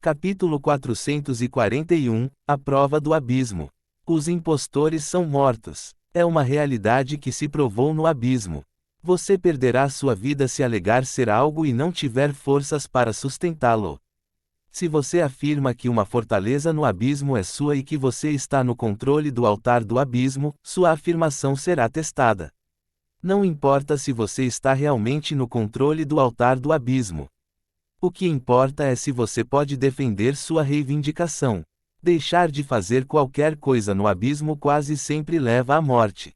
Capítulo 441, A Prova do Abismo. Os impostores são mortos. É uma realidade que se provou no abismo. Você perderá sua vida se alegar ser algo e não tiver forças para sustentá-lo. Se você afirma que uma fortaleza no abismo é sua e que você está no controle do altar do abismo, sua afirmação será testada. Não importa se você está realmente no controle do altar do abismo. O que importa é se você pode defender sua reivindicação. Deixar de fazer qualquer coisa no abismo quase sempre leva à morte.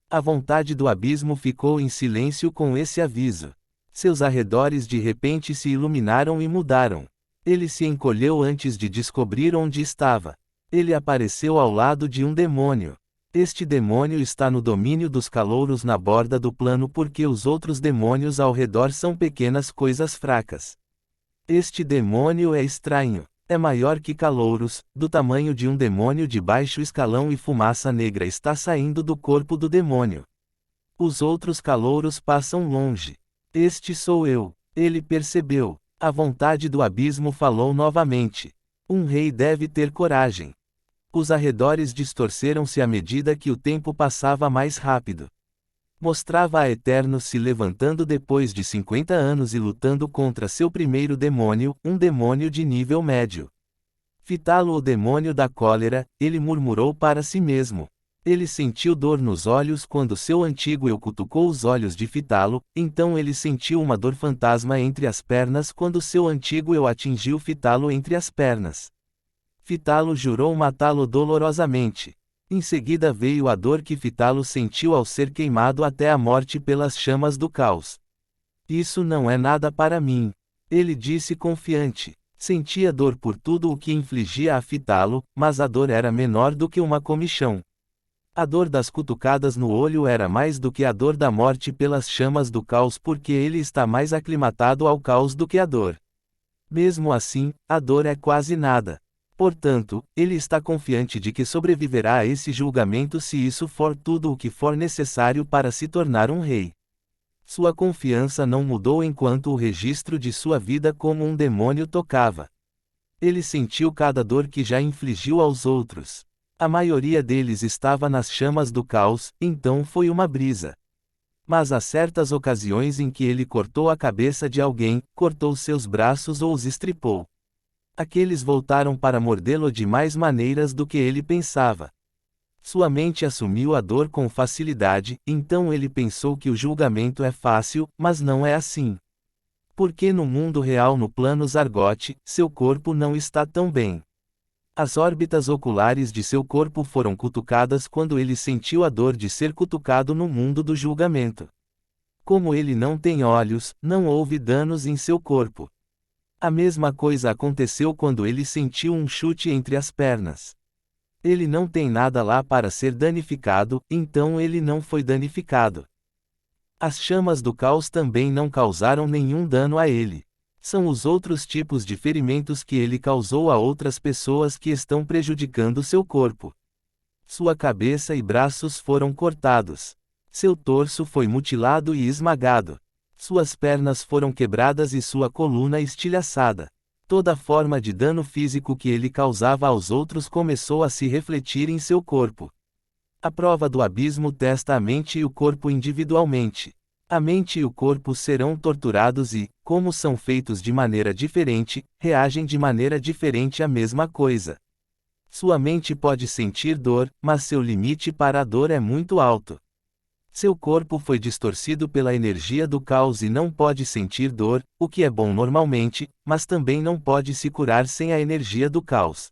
A vontade do abismo ficou em silêncio com esse aviso. Seus arredores de repente se iluminaram e mudaram. Ele se encolheu antes de descobrir onde estava. Ele apareceu ao lado de um demônio. Este demônio está no domínio dos calouros na borda do plano porque os outros demônios ao redor são pequenas coisas fracas. Este demônio é estranho. É maior que calouros, do tamanho de um demônio de baixo escalão e fumaça negra está saindo do corpo do demônio. Os outros calouros passam longe. Este sou eu. Ele percebeu. A vontade do abismo falou novamente. Um rei deve ter coragem. Os arredores distorceram-se à medida que o tempo passava mais rápido. Mostrava a Eternos se levantando depois de 50 anos e lutando contra seu primeiro demônio, um demônio de nível médio. Fitalo, o demônio da cólera, ele murmurou para si mesmo. Ele sentiu dor nos olhos quando seu antigo eu cutucou os olhos de Fitalo, então ele sentiu uma dor fantasma entre as pernas quando seu antigo eu atingiu Fitalo entre as pernas. Fitalo jurou matá-lo dolorosamente. Em seguida veio a dor que Fitalo sentiu ao ser queimado até a morte pelas chamas do caos. Isso não é nada para mim. Ele disse confiante. Sentia dor por tudo o que infligia a Fitalo, mas a dor era menor do que uma comichão. A dor das cutucadas no olho era mais do que a dor da morte pelas chamas do caos porque ele está mais aclimatado ao caos do que a dor. Mesmo assim, a dor é quase nada. Portanto, ele está confiante de que sobreviverá a esse julgamento se isso for tudo o que for necessário para se tornar um rei. Sua confiança não mudou enquanto o registro de sua vida como um demônio tocava. Ele sentiu cada dor que já infligiu aos outros. A maioria deles estava nas chamas do caos, então foi uma brisa. Mas há certas ocasiões em que ele cortou a cabeça de alguém, cortou seus braços ou os estripou. Aqueles voltaram para mordê-lo de mais maneiras do que ele pensava. Sua mente assumiu a dor com facilidade, então ele pensou que o julgamento é fácil, mas não é assim. Porque no mundo real no plano Zargote, seu corpo não está tão bem. As órbitas oculares de seu corpo foram cutucadas quando ele sentiu a dor de ser cutucado no mundo do julgamento. Como ele não tem olhos, não houve danos em seu corpo. A mesma coisa aconteceu quando ele sentiu um chute entre as pernas. Ele não tem nada lá para ser danificado, então ele não foi danificado. As chamas do caos também não causaram nenhum dano a ele. São os outros tipos de ferimentos que ele causou a outras pessoas que estão prejudicando seu corpo. Sua cabeça e braços foram cortados. Seu torso foi mutilado e esmagado. Suas pernas foram quebradas e sua coluna estilhaçada. Toda forma de dano físico que ele causava aos outros começou a se refletir em seu corpo. A prova do abismo testa a mente e o corpo individualmente. A mente e o corpo serão torturados e, como são feitos de maneira diferente, reagem de maneira diferente à mesma coisa. Sua mente pode sentir dor, mas seu limite para a dor é muito alto. Seu corpo foi distorcido pela energia do caos e não pode sentir dor, o que é bom normalmente, mas também não pode se curar sem a energia do caos.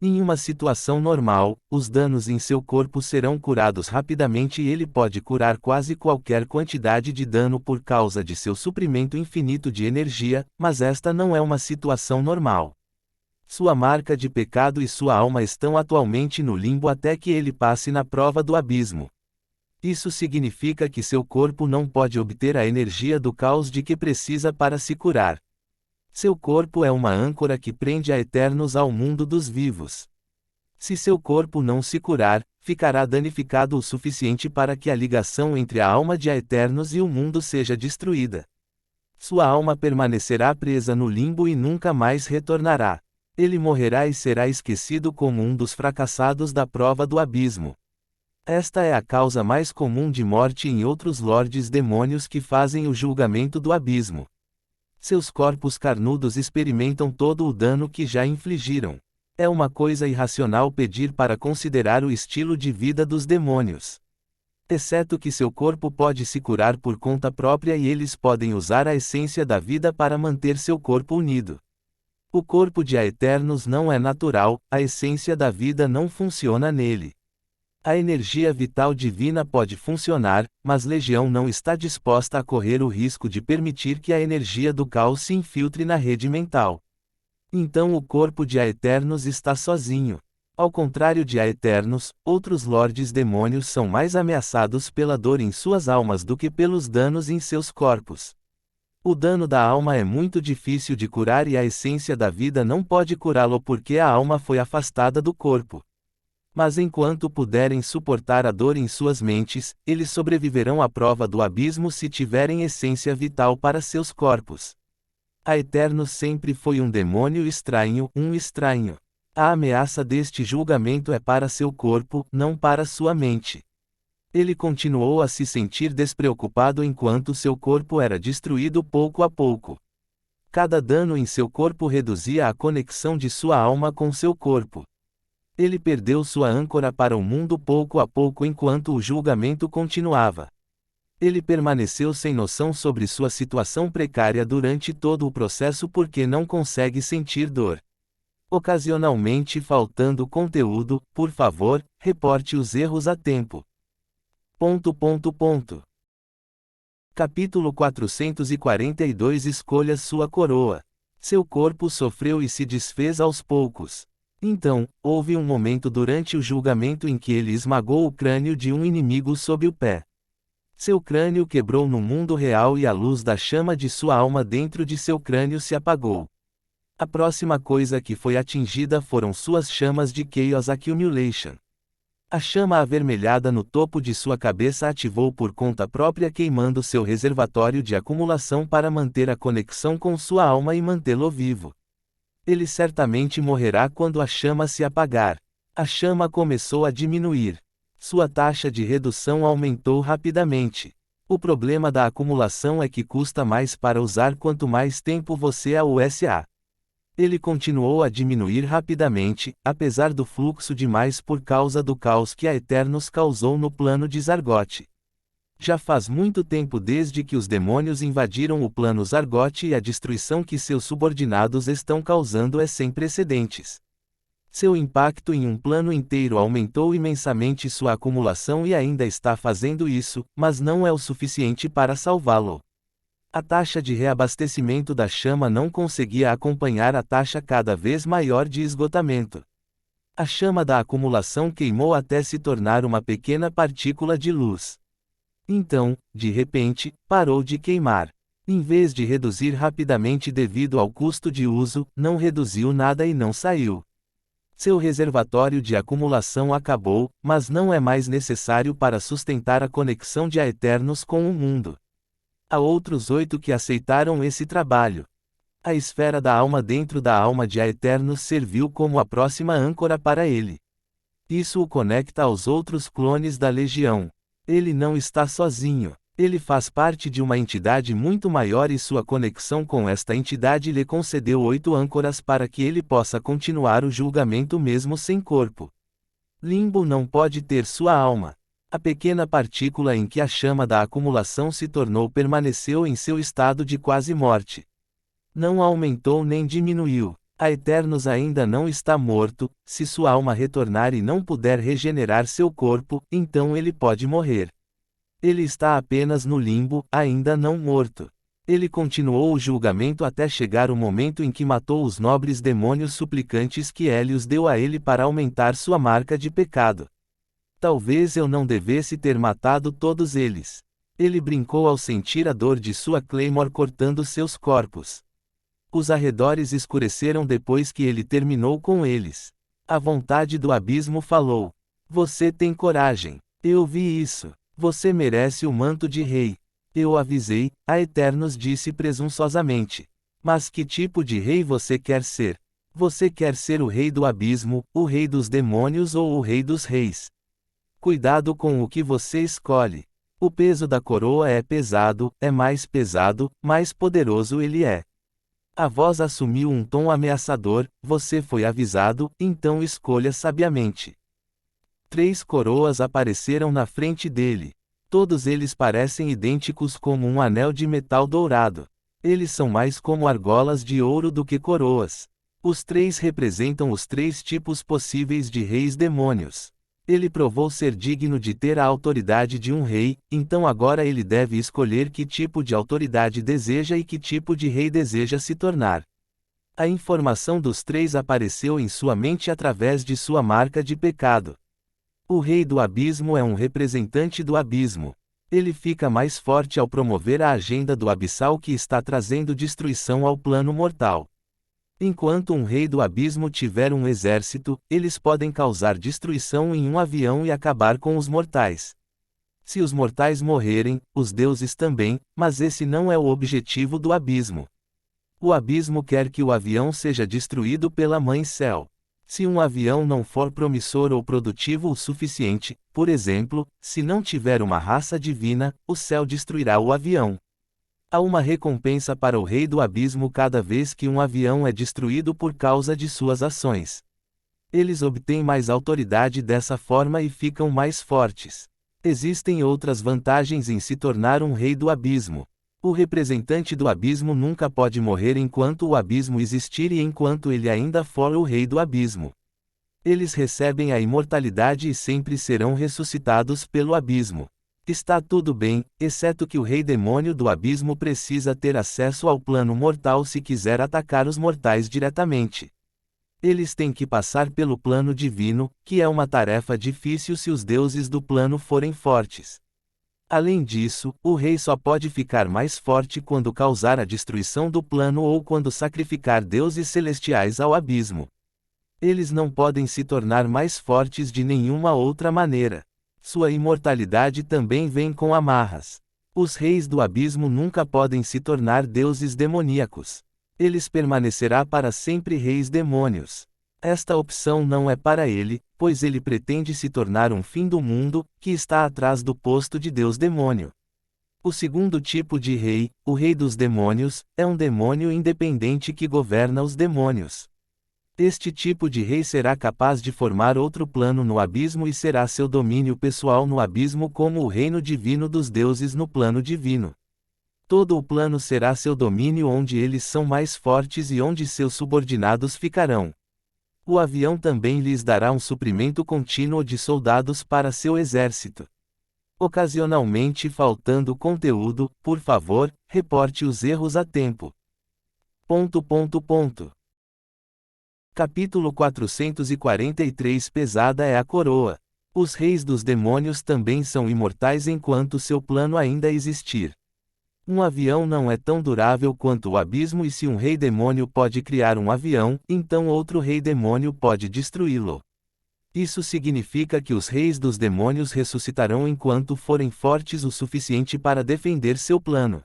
Em uma situação normal, os danos em seu corpo serão curados rapidamente e ele pode curar quase qualquer quantidade de dano por causa de seu suprimento infinito de energia, mas esta não é uma situação normal. Sua marca de pecado e sua alma estão atualmente no limbo até que ele passe na prova do abismo. Isso significa que seu corpo não pode obter a energia do caos de que precisa para se curar. Seu corpo é uma âncora que prende a Eternos ao mundo dos vivos. Se seu corpo não se curar, ficará danificado o suficiente para que a ligação entre a alma de Eternos e o mundo seja destruída. Sua alma permanecerá presa no limbo e nunca mais retornará. Ele morrerá e será esquecido como um dos fracassados da prova do abismo. Esta é a causa mais comum de morte em outros lordes demônios que fazem o julgamento do abismo. Seus corpos carnudos experimentam todo o dano que já infligiram. É uma coisa irracional pedir para considerar o estilo de vida dos demônios. Exceto que seu corpo pode se curar por conta própria e eles podem usar a essência da vida para manter seu corpo unido. O corpo de Aeternos não é natural, a essência da vida não funciona nele. A energia vital divina pode funcionar, mas Legião não está disposta a correr o risco de permitir que a energia do caos se infiltre na rede mental. Então o corpo de Aeternos está sozinho. Ao contrário de Aeternos, outros lordes demônios são mais ameaçados pela dor em suas almas do que pelos danos em seus corpos. O dano da alma é muito difícil de curar e a essência da vida não pode curá-lo porque a alma foi afastada do corpo. Mas enquanto puderem suportar a dor em suas mentes, eles sobreviverão à prova do abismo se tiverem essência vital para seus corpos. Aeternos sempre foi um demônio estranho, um estranho. A ameaça deste julgamento é para seu corpo, não para sua mente. Ele continuou a se sentir despreocupado enquanto seu corpo era destruído pouco a pouco. Cada dano em seu corpo reduzia a conexão de sua alma com seu corpo. Ele perdeu sua âncora para o mundo pouco a pouco enquanto o julgamento continuava. Ele permaneceu sem noção sobre sua situação precária durante todo o processo porque não consegue sentir dor. Ocasionalmente faltando conteúdo, por favor, reporte os erros a tempo. Capítulo 442 Escolha sua coroa. Seu corpo sofreu e se desfez aos poucos. Então, houve um momento durante o julgamento em que ele esmagou o crânio de um inimigo sob o pé. Seu crânio quebrou no mundo real e a luz da chama de sua alma dentro de seu crânio se apagou. A próxima coisa que foi atingida foram suas chamas de Chaos Accumulation. A chama avermelhada no topo de sua cabeça ativou por conta própria queimando seu reservatório de acumulação para manter a conexão com sua alma e mantê-lo vivo. Ele certamente morrerá quando a chama se apagar. A chama começou a diminuir. Sua taxa de redução aumentou rapidamente. O problema da acumulação é que custa mais para usar quanto mais tempo você a usa. Ele continuou a diminuir rapidamente, apesar do fluxo de mais por causa do caos que Aeternos causou no plano de Zargoth. Já faz muito tempo desde que os demônios invadiram o plano Zargoth e a destruição que seus subordinados estão causando é sem precedentes. Seu impacto em um plano inteiro aumentou imensamente sua acumulação e ainda está fazendo isso, mas não é o suficiente para salvá-lo. A taxa de reabastecimento da chama não conseguia acompanhar a taxa cada vez maior de esgotamento. A chama da acumulação queimou até se tornar uma pequena partícula de luz. Então, de repente, parou de queimar. Em vez de reduzir rapidamente devido ao custo de uso, não reduziu nada e não saiu. Seu reservatório de acumulação acabou, mas não é mais necessário para sustentar a conexão de Aeternos com o mundo. Há outros 8 que aceitaram esse trabalho. A esfera da alma dentro da alma de Aeternos serviu como a próxima âncora para ele. Isso o conecta aos outros clones da Legião. Ele não está sozinho. Ele faz parte de uma entidade muito maior e sua conexão com esta entidade lhe concedeu 8 âncoras para que ele possa continuar o julgamento mesmo sem corpo. Limbo não pode ter sua alma. A pequena partícula em que a chama da acumulação se tornou permaneceu em seu estado de quase morte. Não aumentou nem diminuiu. Aeternos ainda não está morto. Se sua alma retornar e não puder regenerar seu corpo, então ele pode morrer. Ele está apenas no limbo, ainda não morto. Ele continuou o julgamento até chegar o momento em que matou os nobres demônios suplicantes que Hélios deu a ele para aumentar sua marca de pecado. Talvez eu não devesse ter matado todos eles. Ele brincou ao sentir a dor de sua Claymore cortando seus corpos. Os arredores escureceram depois que ele terminou com eles. A vontade do abismo falou. Você tem coragem. Eu vi isso. Você merece o manto de rei. Eu avisei, a Eternos disse presunçosamente. Mas que tipo de rei você quer ser? Você quer ser o rei do abismo, o rei dos demônios ou o rei dos reis? Cuidado com o que você escolhe. O peso da coroa é pesado, mais poderoso ele é. A voz assumiu um tom ameaçador, você foi avisado, então escolha sabiamente. 3 coroas apareceram na frente dele. Todos eles parecem idênticos como um anel de metal dourado. Eles são mais como argolas de ouro do que coroas. Os 3 representam os 3 tipos possíveis de reis demônios. Ele provou ser digno de ter a autoridade de um rei, então agora ele deve escolher que tipo de autoridade deseja e que tipo de rei deseja se tornar. A informação dos 3 apareceu em sua mente através de sua marca de pecado. O rei do abismo é um representante do abismo. Ele fica mais forte ao promover a agenda do abissal que está trazendo destruição ao plano mortal. Enquanto um rei do abismo tiver um exército, eles podem causar destruição em um avião e acabar com os mortais. Se os mortais morrerem, os deuses também, mas esse não é o objetivo do abismo. O abismo quer que o avião seja destruído pela Mãe Céu. Se um avião não for promissor ou produtivo o suficiente, por exemplo, se não tiver uma raça divina, o céu destruirá o avião. Há uma recompensa para o rei do abismo cada vez que um avião é destruído por causa de suas ações. Eles obtêm mais autoridade dessa forma e ficam mais fortes. Existem outras vantagens em se tornar um rei do abismo. O representante do abismo nunca pode morrer enquanto o abismo existir e enquanto ele ainda for o rei do abismo. Eles recebem a imortalidade e sempre serão ressuscitados pelo abismo. Está tudo bem, exceto que o rei demônio do abismo precisa ter acesso ao plano mortal se quiser atacar os mortais diretamente. Eles têm que passar pelo plano divino, que é uma tarefa difícil se os deuses do plano forem fortes. Além disso, o rei só pode ficar mais forte quando causar a destruição do plano ou quando sacrificar deuses celestiais ao abismo. Eles não podem se tornar mais fortes de nenhuma outra maneira. Sua imortalidade também vem com amarras. Os reis do abismo nunca podem se tornar deuses demoníacos. Eles permanecerá para sempre reis demônios. Esta opção não é para ele, pois ele pretende se tornar um fim do mundo, que está atrás do posto de Deus demônio. O segundo tipo de rei, o rei dos demônios, é um demônio independente que governa os demônios. Este tipo de rei será capaz de formar outro plano no abismo e será seu domínio pessoal no abismo como o reino divino dos deuses no plano divino. Todo o plano será seu domínio onde eles são mais fortes e onde seus subordinados ficarão. O avião também lhes dará um suprimento contínuo de soldados para seu exército. Ocasionalmente faltando conteúdo, por favor, reporte os erros a tempo. Capítulo 443 Pesada é a coroa. Os reis dos demônios também são imortais enquanto seu plano ainda existir. Um avião não é tão durável quanto o abismo e se um rei demônio pode criar um avião, então outro rei demônio pode destruí-lo. Isso significa que os reis dos demônios ressuscitarão enquanto forem fortes o suficiente para defender seu plano.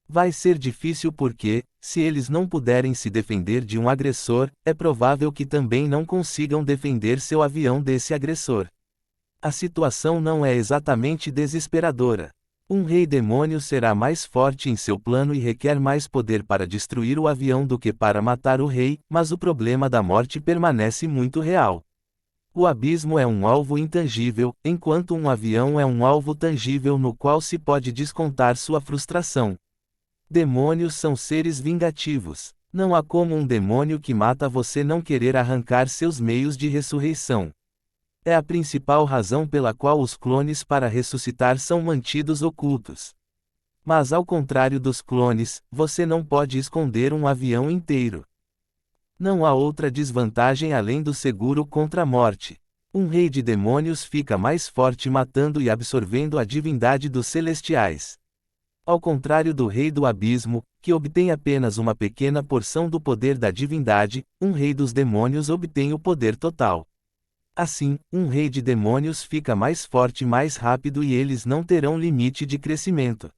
Vai ser difícil porque, se eles não puderem se defender de um agressor, é provável que também não consigam defender seu avião desse agressor. A situação não é exatamente desesperadora. Um rei demônio será mais forte em seu plano e requer mais poder para destruir o avião do que para matar o rei, mas o problema da morte permanece muito real. O abismo é um alvo intangível, enquanto um avião é um alvo tangível no qual se pode descontar sua frustração. Demônios são seres vingativos. Não há como um demônio que mata você não querer arrancar seus meios de ressurreição. É a principal razão pela qual os clones para ressuscitar são mantidos ocultos. Mas ao contrário dos clones, você não pode esconder um avião inteiro. Não há outra desvantagem além do seguro contra a morte. Um rei de demônios fica mais forte matando e absorvendo a divindade dos celestiais. Ao contrário do rei do abismo, que obtém apenas uma pequena porção do poder da divindade, um rei dos demônios obtém o poder total. Assim, um rei de demônios fica mais forte mais rápido e eles não terão limite de crescimento.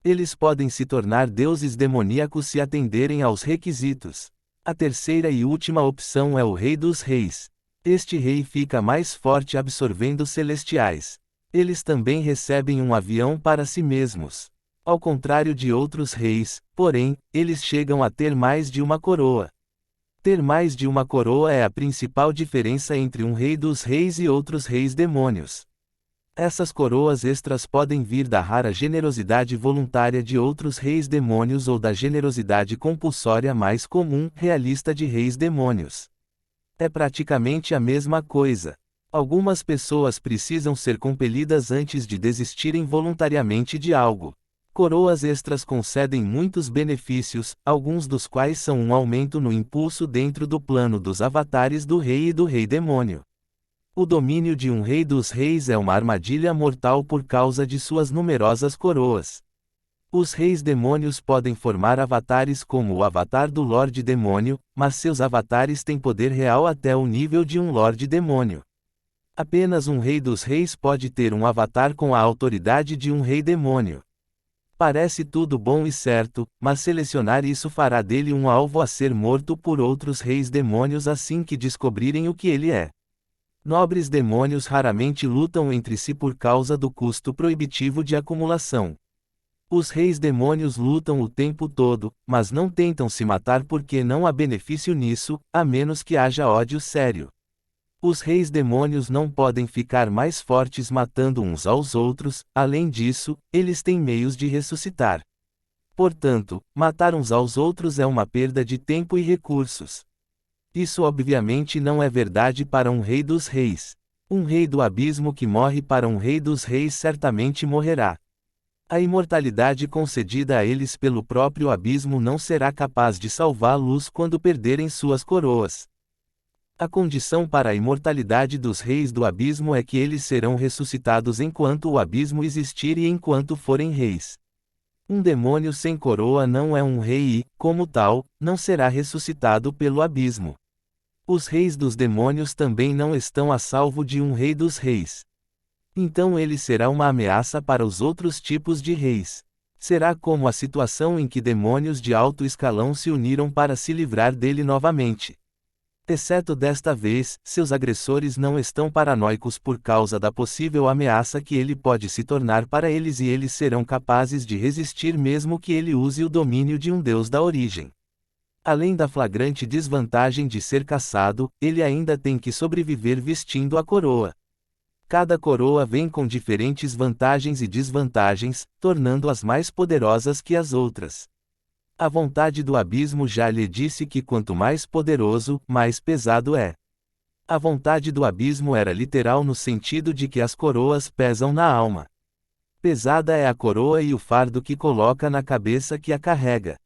Eles podem se tornar deuses demoníacos se atenderem aos requisitos. A terceira e última opção é o Rei dos Reis. Este rei fica mais forte absorvendo celestiais. Eles também recebem um avião para si mesmos. Ao contrário de outros reis, porém, eles chegam a ter mais de uma coroa. Ter mais de uma coroa é a principal diferença entre um Rei dos Reis e outros reis demônios. Essas coroas extras podem vir da rara generosidade voluntária de outros reis demônios ou da generosidade compulsória mais comum, realista de reis demônios. É praticamente a mesma coisa. Algumas pessoas precisam ser compelidas antes de desistirem voluntariamente de algo. Coroas extras concedem muitos benefícios, alguns dos quais são um aumento no impulso dentro do plano dos avatares do rei e do rei demônio. O domínio de um Rei dos Reis é uma armadilha mortal por causa de suas numerosas coroas. Os reis demônios podem formar avatares como o avatar do Lorde Demônio, mas seus avatares têm poder real até o nível de um Lorde Demônio. Apenas um Rei dos Reis pode ter um avatar com a autoridade de um Rei Demônio. Parece tudo bom e certo, mas selecionar isso fará dele um alvo a ser morto por outros reis demônios assim que descobrirem o que ele é. Nobres demônios raramente lutam entre si por causa do custo proibitivo de acumulação. Os reis demônios lutam o tempo todo, mas não tentam se matar porque não há benefício nisso, a menos que haja ódio sério. Os reis demônios não podem ficar mais fortes matando uns aos outros, além disso, eles têm meios de ressuscitar. Portanto, matar uns aos outros é uma perda de tempo e recursos. Isso obviamente não é verdade para um Rei dos Reis. Um Rei do Abismo que morre para um Rei dos Reis certamente morrerá. A imortalidade concedida a eles pelo próprio abismo não será capaz de salvá-los quando perderem suas coroas. A condição para a imortalidade dos reis do abismo é que eles serão ressuscitados enquanto o abismo existir e enquanto forem reis. Um demônio sem coroa não é um rei e, como tal, não será ressuscitado pelo abismo. Os reis dos demônios também não estão a salvo de um Rei dos Reis. Então ele será uma ameaça para os outros tipos de reis. Será como a situação em que demônios de alto escalão se uniram para se livrar dele novamente. Exceto desta vez, seus agressores não estão paranoicos por causa da possível ameaça que ele pode se tornar para eles e eles serão capazes de resistir mesmo que ele use o domínio de um deus da origem. Além da flagrante desvantagem de ser caçado, ele ainda tem que sobreviver vestindo a coroa. Cada coroa vem com diferentes vantagens e desvantagens, tornando-as mais poderosas que as outras. A vontade do abismo já lhe disse que quanto mais poderoso, mais pesado é. A vontade do abismo era literal no sentido de que as coroas pesam na alma. Pesada é a coroa e o fardo que coloca na cabeça que a carrega.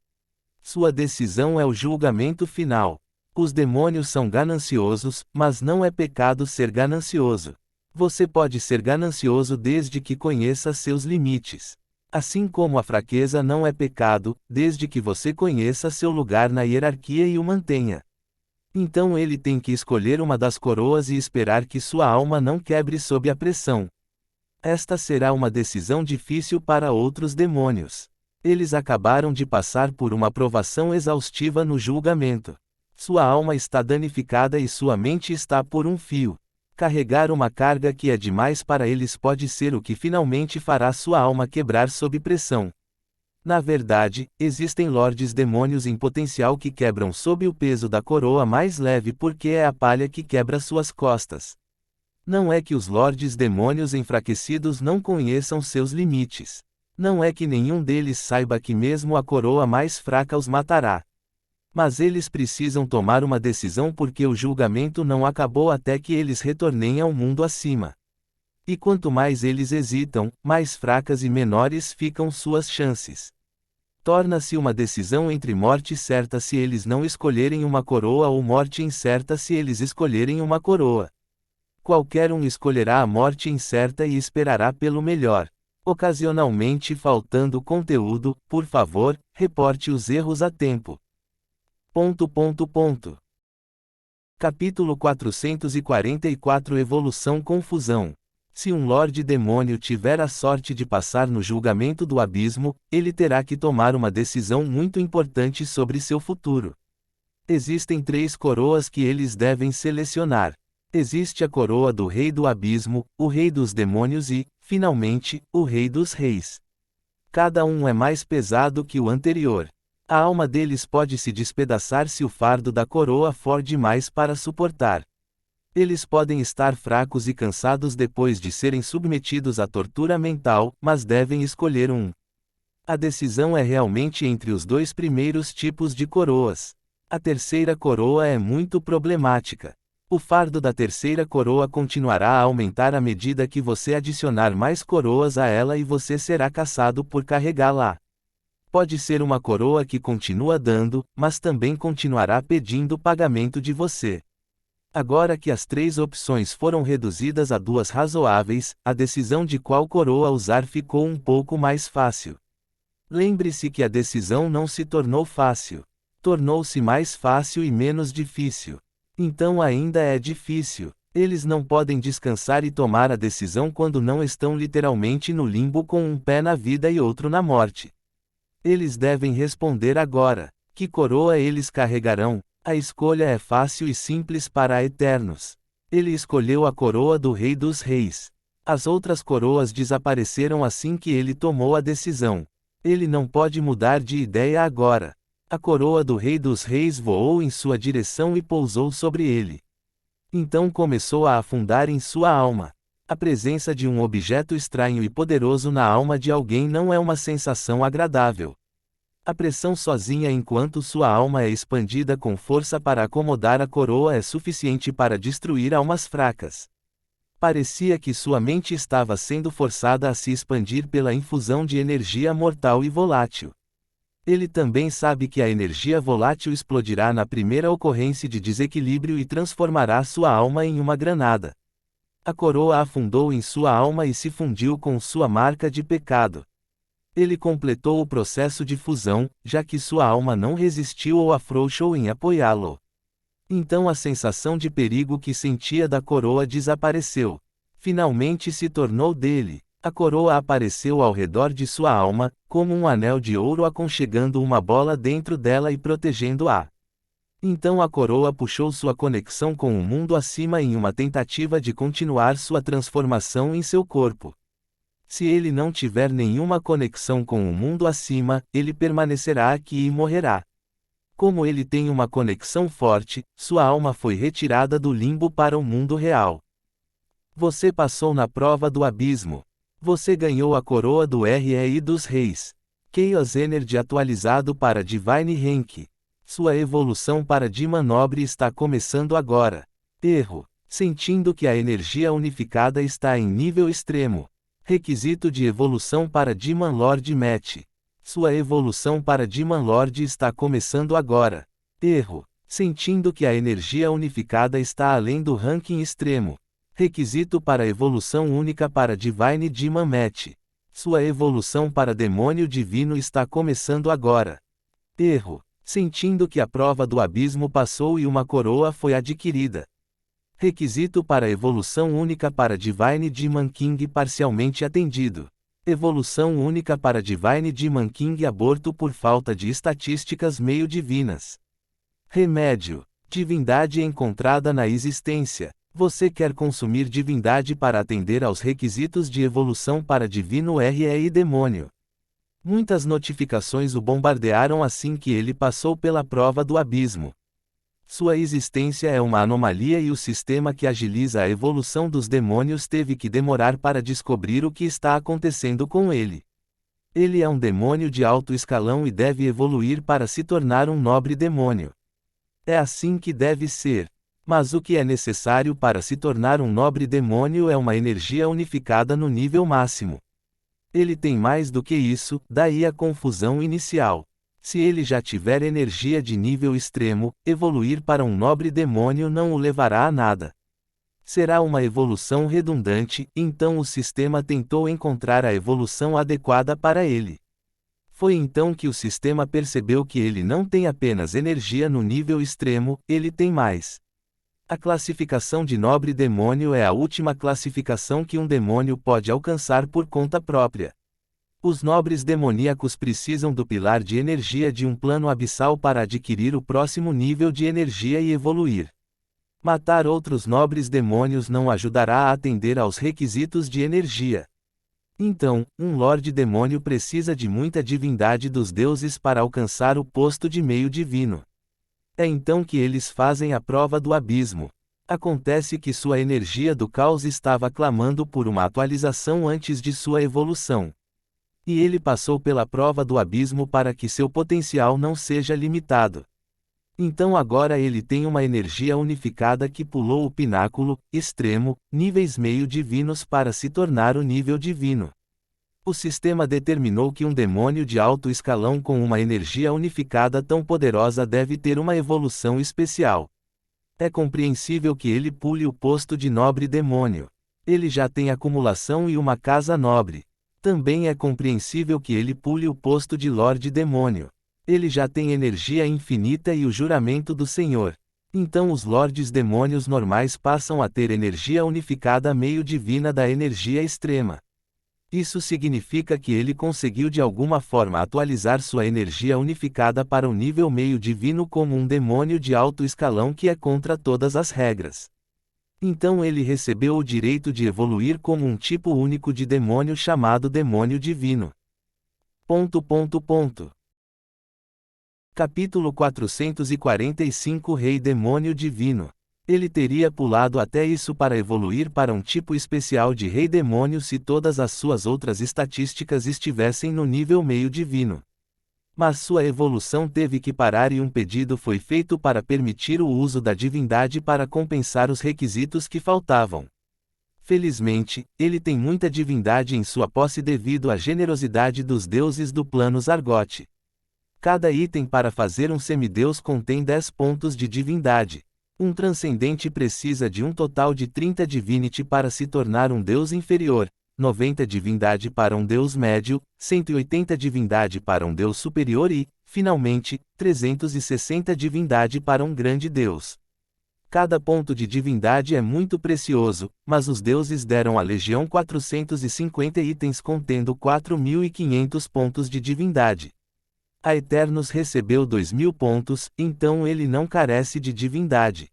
Sua decisão é o julgamento final. Os demônios são gananciosos, mas não é pecado ser ganancioso. Você pode ser ganancioso desde que conheça seus limites. Assim como a fraqueza não é pecado, desde que você conheça seu lugar na hierarquia e o mantenha. Então ele tem que escolher uma das coroas e esperar que sua alma não quebre sob a pressão. Esta será uma decisão difícil para outros demônios. Eles acabaram de passar por uma provação exaustiva no julgamento. Sua alma está danificada e sua mente está por um fio. Carregar uma carga que é demais para eles pode ser o que finalmente fará sua alma quebrar sob pressão. Na verdade, existem lordes demônios em potencial que quebram sob o peso da coroa mais leve porque é a palha que quebra suas costas. Não é que os lordes demônios enfraquecidos não conheçam seus limites. Não é que nenhum deles saiba que mesmo a coroa mais fraca os matará. Mas eles precisam tomar uma decisão porque o julgamento não acabou até que eles retornem ao mundo acima. E quanto mais eles hesitam, mais fracas e menores ficam suas chances. Torna-se uma decisão entre morte certa se eles não escolherem uma coroa ou morte incerta se eles escolherem uma coroa. Qualquer um escolherá a morte incerta e esperará pelo melhor. Ocasionalmente faltando conteúdo, por favor, reporte os erros a tempo. Capítulo 444 Evolução Confusão. Se um Lorde Demônio tiver a sorte de passar no julgamento do abismo, ele terá que tomar uma decisão muito importante sobre seu futuro. Existem 3 coroas que eles devem selecionar. Existe a coroa do Rei do Abismo, o Rei dos Demônios e, finalmente, o Rei dos Reis. Cada um é mais pesado que o anterior. A alma deles pode se despedaçar se o fardo da coroa for demais para suportar. Eles podem estar fracos e cansados depois de serem submetidos à tortura mental, mas devem escolher um. A decisão é realmente entre os 2 primeiros tipos de coroas. A terceira coroa é muito problemática. O fardo da terceira coroa continuará a aumentar à medida que você adicionar mais coroas a ela e você será caçado por carregá-la. Pode ser uma coroa que continua dando, mas também continuará pedindo pagamento de você. Agora que as 3 opções foram reduzidas a 2 razoáveis, a decisão de qual coroa usar ficou um pouco mais fácil. Lembre-se que a decisão não se tornou fácil. Tornou-se mais fácil e menos difícil. Então ainda é difícil. Eles não podem descansar e tomar a decisão quando não estão literalmente no limbo com um pé na vida e outro na morte. Eles devem responder agora. Que coroa eles carregarão? A escolha é fácil e simples para Eternos. Ele escolheu a coroa do Rei dos Reis. As outras coroas desapareceram assim que ele tomou a decisão. Ele não pode mudar de ideia agora. A coroa do Rei dos Reis voou em sua direção e pousou sobre ele. Então começou a afundar em sua alma. A presença de um objeto estranho e poderoso na alma de alguém não é uma sensação agradável. A pressão sozinha enquanto sua alma é expandida com força para acomodar a coroa é suficiente para destruir almas fracas. Parecia que sua mente estava sendo forçada a se expandir pela infusão de energia mortal e volátil. Ele também sabe que a energia volátil explodirá na primeira ocorrência de desequilíbrio e transformará sua alma em uma granada. A coroa afundou em sua alma e se fundiu com sua marca de pecado. Ele completou o processo de fusão, já que sua alma não resistiu ou afrouxou em apoiá-lo. Então a sensação de perigo que sentia da coroa desapareceu. Finalmente se tornou dele. A coroa apareceu ao redor de sua alma, como um anel de ouro aconchegando uma bola dentro dela e protegendo-a. Então a coroa puxou sua conexão com o mundo acima em uma tentativa de continuar sua transformação em seu corpo. Se ele não tiver nenhuma conexão com o mundo acima, ele permanecerá aqui e morrerá. Como ele tem uma conexão forte, sua alma foi retirada do limbo para o mundo real. Você passou na prova do abismo. Você ganhou a coroa do REI dos Reis. Chaos Energy atualizado para Divine Rank. Sua evolução para Demon Nobre está começando agora. Erro. Sentindo que a energia unificada está em nível extremo. Requisito de evolução para Demon Lord Match. Sua evolução para Demon Lord está começando agora. Erro. Sentindo que a energia unificada está além do ranking extremo. Requisito para evolução única para Divine Demon Match. Sua evolução para Demônio Divino está começando agora. Erro. Sentindo que a prova do abismo passou e uma coroa foi adquirida. Requisito para evolução única para Divine Demon King parcialmente atendido. Evolução única para Divine Demon King aborto por falta de estatísticas meio divinas. Remédio. Divindade encontrada na existência. Você quer consumir divindade para atender aos requisitos de evolução para Divino REI Demônio. Muitas notificações o bombardearam assim que ele passou pela prova do abismo. Sua existência é uma anomalia e o sistema que agiliza a evolução dos demônios teve que demorar para descobrir o que está acontecendo com ele. Ele é um demônio de alto escalão e deve evoluir para se tornar um nobre demônio. É assim que deve ser. Mas o que é necessário para se tornar um nobre demônio é uma energia unificada no nível máximo. Ele tem mais do que isso, daí a confusão inicial. Se ele já tiver energia de nível extremo, evoluir para um nobre demônio não o levará a nada. Será uma evolução redundante, então o sistema tentou encontrar a evolução adequada para ele. Foi então que o sistema percebeu que ele não tem apenas energia no nível extremo, ele tem mais. A classificação de nobre demônio é a última classificação que um demônio pode alcançar por conta própria. Os nobres demoníacos precisam do pilar de energia de um plano abissal para adquirir o próximo nível de energia e evoluir. Matar outros nobres demônios não ajudará a atender aos requisitos de energia. Então, um Lorde Demônio precisa de muita divindade dos deuses para alcançar o posto de meio divino. É então que eles fazem a prova do abismo. Acontece que sua energia do caos estava clamando por uma atualização antes de sua evolução. E ele passou pela prova do abismo para que seu potencial não seja limitado. Então agora ele tem uma energia unificada que pulou o pináculo, extremo, níveis meio divinos para se tornar o nível divino. O sistema determinou que um demônio de alto escalão com uma energia unificada tão poderosa deve ter uma evolução especial. É compreensível que ele pule o posto de nobre demônio. Ele já tem acumulação e uma casa nobre. Também é compreensível que ele pule o posto de Lorde Demônio. Ele já tem energia infinita e o juramento do Senhor. Então os Lordes Demônios normais passam a ter energia unificada meio divina da energia extrema. Isso significa que ele conseguiu de alguma forma atualizar sua energia unificada para o nível meio divino como um demônio de alto escalão que é contra todas as regras. Então ele recebeu o direito de evoluir como um tipo único de demônio chamado demônio divino. Capítulo 445 Rei Demônio Divino. Ele teria pulado até isso para evoluir para um tipo especial de Rei Demônio se todas as suas outras estatísticas estivessem no nível meio divino. Mas sua evolução teve que parar e um pedido foi feito para permitir o uso da divindade para compensar os requisitos que faltavam. Felizmente, ele tem muita divindade em sua posse devido à generosidade dos deuses do plano Zargote. Cada item para fazer um semideus contém 10 pontos de divindade. Um transcendente precisa de um total de 30 divinity para se tornar um deus inferior. 90 divindade para um deus médio, 180 divindade para um deus superior e, finalmente, 360 divindade para um grande deus. Cada ponto de divindade é muito precioso, mas os deuses deram à legião 450 itens contendo 4.500 pontos de divindade. A Eternos recebeu 2.000 pontos, então ele não carece de divindade.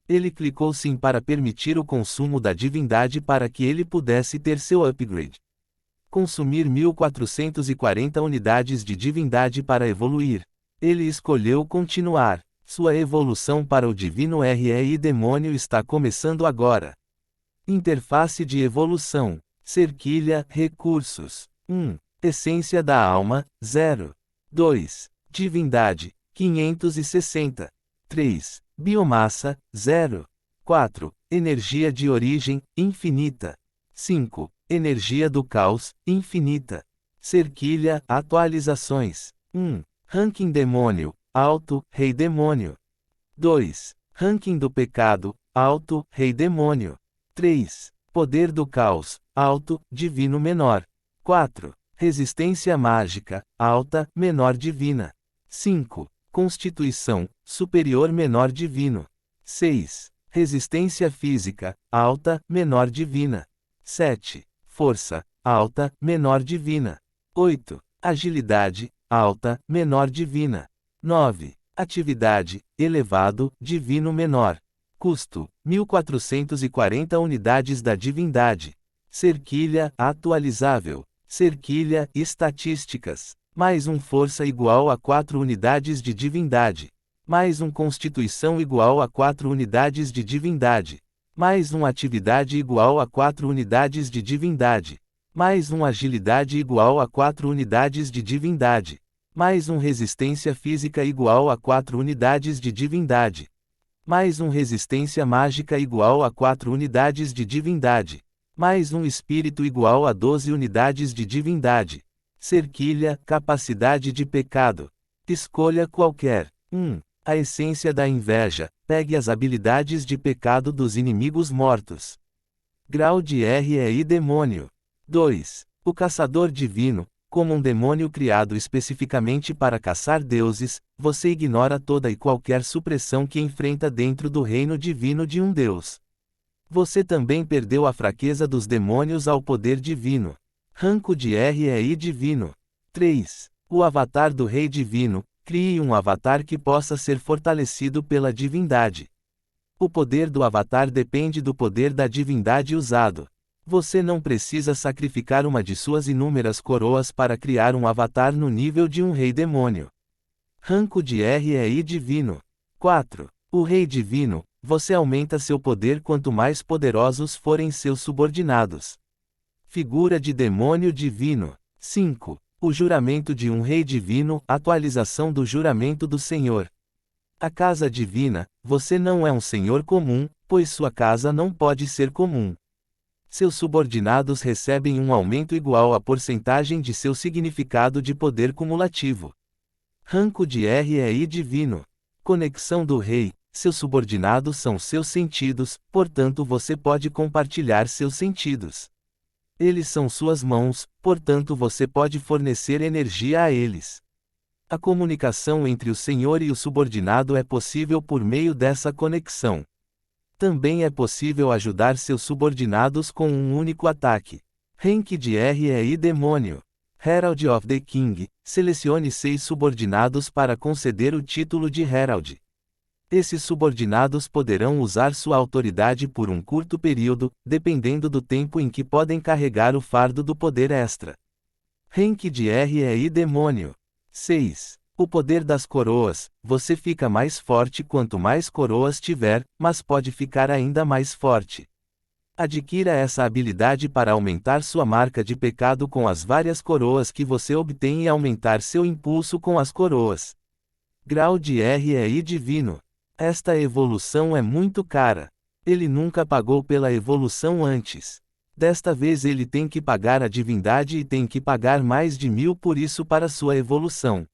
Ele clicou sim para permitir o consumo da divindade para que ele pudesse ter seu upgrade. Consumir 1.440 unidades de divindade para evoluir. Ele escolheu continuar. Sua evolução para o Divino REI Demônio está começando agora. Interface de evolução. Cerquilha, recursos. 1. Essência da alma, 0. 2. Divindade, 560. 3. Biomassa, 0. 4. Energia de origem, infinita. 5. Energia do caos, infinita. Cerquilha, atualizações. 1. Ranking demônio, alto, rei demônio. 2. Ranking do pecado, alto, rei demônio. 3. Poder do caos, alto, divino menor. 4. Resistência mágica, alta, menor divina. 5. Constituição, superior menor divino. 6. Resistência física, alta, menor divina. 7. Força, alta, menor divina. 8. Agilidade, alta, menor divina. 9. Atividade, elevado, divino menor. Custo, 1.440 unidades da divindade. Cerquilha, atualizável. Cerquilha, estatísticas. Mais um força igual a 4 unidades de divindade. Mais um constituição igual a 4 unidades de divindade. Mais um atividade igual a 4 unidades de divindade. Mais um agilidade igual a 4 unidades de divindade. Mais um resistência física igual a 4 unidades de divindade. Mais um resistência mágica igual a 4 unidades de divindade. Mais um espírito igual a 12 unidades de divindade. Cerquilha, capacidade de pecado. Escolha qualquer. 1. A essência da inveja. Pegue as habilidades de pecado dos inimigos mortos. Grau de REI Demônio. 2. O caçador divino. Como um demônio criado especificamente para caçar deuses, você ignora toda e qualquer supressão que enfrenta dentro do reino divino de um deus. Você também perdeu a fraqueza dos demônios ao poder divino. Ranco de REI divino. 3. O avatar do Rei Divino. Crie um avatar que possa ser fortalecido pela divindade. O poder do avatar depende do poder da divindade usado. Você não precisa sacrificar uma de suas inúmeras coroas para criar um avatar no nível de um rei demônio. Ranco de REI divino. 4. O Rei Divino. Você aumenta seu poder quanto mais poderosos forem seus subordinados. Figura de demônio divino. 5. O juramento de um rei divino. Atualização do juramento do Senhor. A casa divina. Você não é um senhor comum, pois sua casa não pode ser comum. Seus subordinados recebem um aumento igual à porcentagem de seu significado de poder cumulativo. Ranco de REI divino. Conexão do rei. Seus subordinados são seus sentidos, portanto você pode compartilhar seus sentidos. Eles são suas mãos, portanto você pode fornecer energia a eles. A comunicação entre o senhor e o subordinado é possível por meio dessa conexão. Também é possível ajudar seus subordinados com um único ataque. Rank de REI demônio. Herald of the King. Selecione 6 subordinados para conceder o título de Herald. Esses subordinados poderão usar sua autoridade por um curto período, dependendo do tempo em que podem carregar o fardo do poder extra. Rank de REI demônio. 6. O poder das coroas. Você fica mais forte quanto mais coroas tiver, mas pode ficar ainda mais forte. Adquira essa habilidade para aumentar sua marca de pecado com as várias coroas que você obtém e aumentar seu impulso com as coroas. Grau de REI divino. Esta evolução é muito cara. Ele nunca pagou pela evolução antes. Desta vez ele tem que pagar a divindade e tem que pagar mais de 1000 por isso para sua evolução.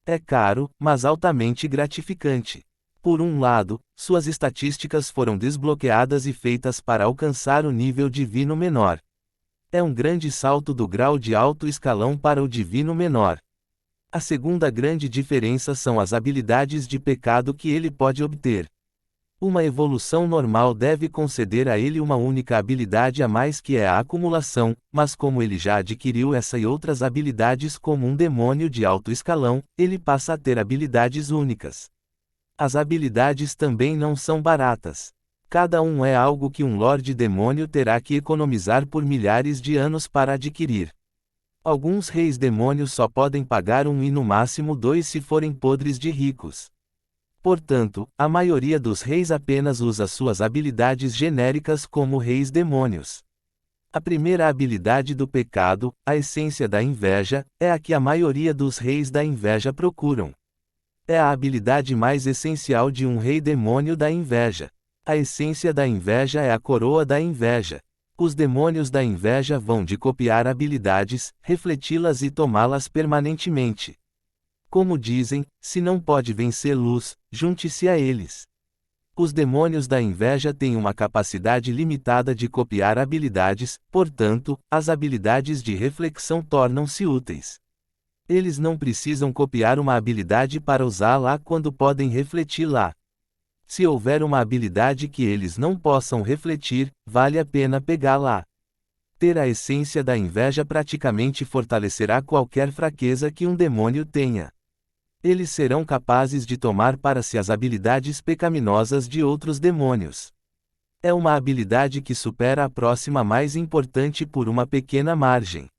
É caro, mas altamente gratificante. Por um lado, suas estatísticas foram desbloqueadas e feitas para alcançar o nível divino menor. É um grande salto do grau de alto escalão para o divino menor. A segunda grande diferença são as habilidades de pecado que ele pode obter. Uma evolução normal deve conceder a ele uma única habilidade a mais que é a acumulação, mas como ele já adquiriu essa e outras habilidades como um demônio de alto escalão, ele passa a ter habilidades únicas. As habilidades também não são baratas. Cada um é algo que um Lorde Demônio terá que economizar por milhares de anos para adquirir. Alguns reis demônios só podem pagar 1 e no máximo 2 se forem podres de ricos. Portanto, a maioria dos reis apenas usa suas habilidades genéricas como reis demônios. A primeira habilidade do pecado, a essência da inveja, é a que a maioria dos reis da inveja procuram. É a habilidade mais essencial de um rei demônio da inveja. A essência da inveja é a coroa da inveja. Os demônios da inveja vão de copiar habilidades, refleti-las e tomá-las permanentemente. Como dizem, se não pode vencer luz, junte-se a eles. Os demônios da inveja têm uma capacidade limitada de copiar habilidades, portanto, as habilidades de reflexão tornam-se úteis. Eles não precisam copiar uma habilidade para usá-la quando podem refleti-la. Se houver uma habilidade que eles não possam refletir, vale a pena pegá-la. Ter a essência da inveja praticamente fortalecerá qualquer fraqueza que um demônio tenha. Eles serão capazes de tomar para si as habilidades pecaminosas de outros demônios. É uma habilidade que supera a próxima mais importante por uma pequena margem.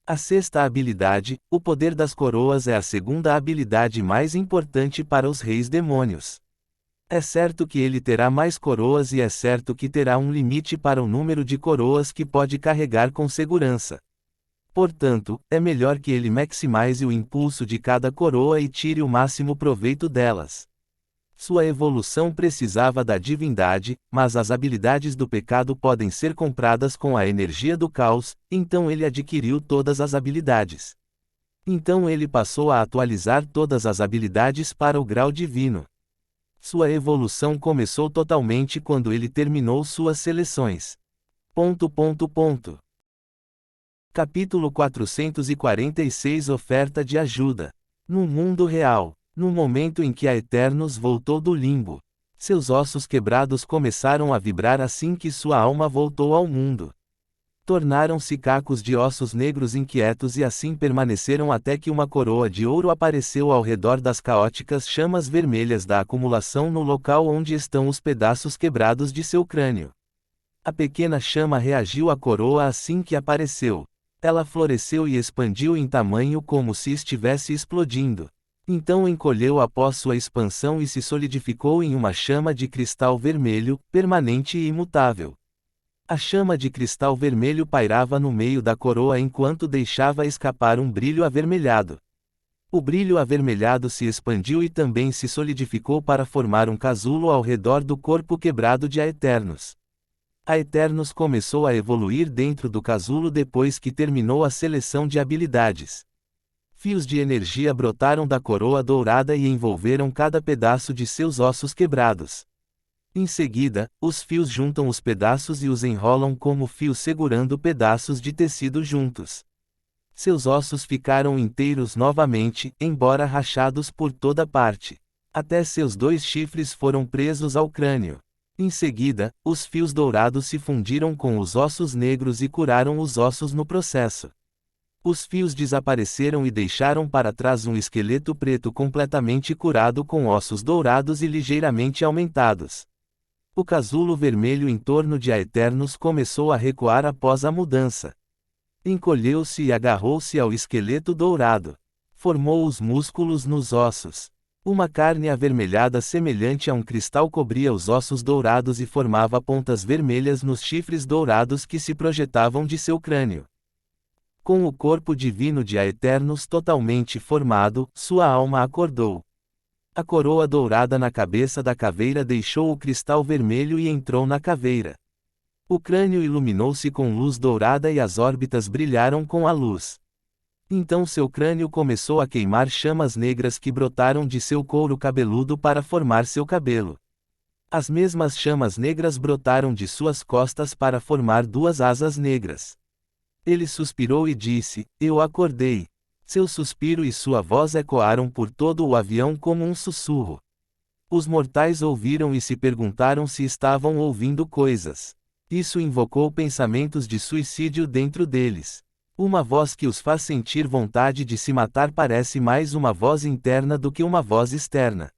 A sexta habilidade, o poder das coroas, é a segunda habilidade mais importante para os reis demônios. É certo que ele terá mais coroas e é certo que terá um limite para o número de coroas que pode carregar com segurança. Portanto, é melhor que ele maximize o impulso de cada coroa e tire o máximo proveito delas. Sua evolução precisava da divindade, mas as habilidades do pecado podem ser compradas com a energia do caos, então ele adquiriu todas as habilidades. Então ele passou a atualizar todas as habilidades para o grau divino. Sua evolução começou totalmente quando ele terminou suas seleções. Capítulo 446 Oferta de ajuda. No mundo real, no momento em que a Eternos voltou do limbo, seus ossos quebrados começaram a vibrar assim que sua alma voltou ao mundo. Tornaram-se cacos de ossos negros inquietos e assim permaneceram até que uma coroa de ouro apareceu ao redor das caóticas chamas vermelhas da acumulação no local onde estão os pedaços quebrados de seu crânio. A pequena chama reagiu à coroa assim que apareceu. Ela floresceu e expandiu em tamanho como se estivesse explodindo. Então encolheu após sua expansão e se solidificou em uma chama de cristal vermelho, permanente e imutável. A chama de cristal vermelho pairava no meio da coroa enquanto deixava escapar um brilho avermelhado. O brilho avermelhado se expandiu e também se solidificou para formar um casulo ao redor do corpo quebrado de Aeternos. Aeternos começou a evoluir dentro do casulo depois que terminou a seleção de habilidades. Fios de energia brotaram da coroa dourada e envolveram cada pedaço de seus ossos quebrados. Em seguida, os fios juntam os pedaços e os enrolam como fios segurando pedaços de tecido juntos. Seus ossos ficaram inteiros novamente, embora rachados por toda parte. Até seus 2 chifres foram presos ao crânio. Em seguida, os fios dourados se fundiram com os ossos negros e curaram os ossos no processo. Os fios desapareceram e deixaram para trás um esqueleto preto completamente curado com ossos dourados e ligeiramente aumentados. O casulo vermelho em torno de Aeternos começou a recuar após a mudança. Encolheu-se e agarrou-se ao esqueleto dourado. Formou os músculos nos ossos. Uma carne avermelhada semelhante a um cristal cobria os ossos dourados e formava pontas vermelhas nos chifres dourados que se projetavam de seu crânio. Com o corpo divino de Aeternos totalmente formado, sua alma acordou. A coroa dourada na cabeça da caveira deixou o cristal vermelho e entrou na caveira. O crânio iluminou-se com luz dourada e as órbitas brilharam com a luz. Então seu crânio começou a queimar chamas negras que brotaram de seu couro cabeludo para formar seu cabelo. As mesmas chamas negras brotaram de suas costas para formar 2 asas negras. Ele suspirou e disse: "Eu acordei." Seu suspiro e sua voz ecoaram por todo o avião como um sussurro. Os mortais ouviram e se perguntaram se estavam ouvindo coisas. Isso invocou pensamentos de suicídio dentro deles. Uma voz que os faz sentir vontade de se matar parece mais uma voz interna do que uma voz externa.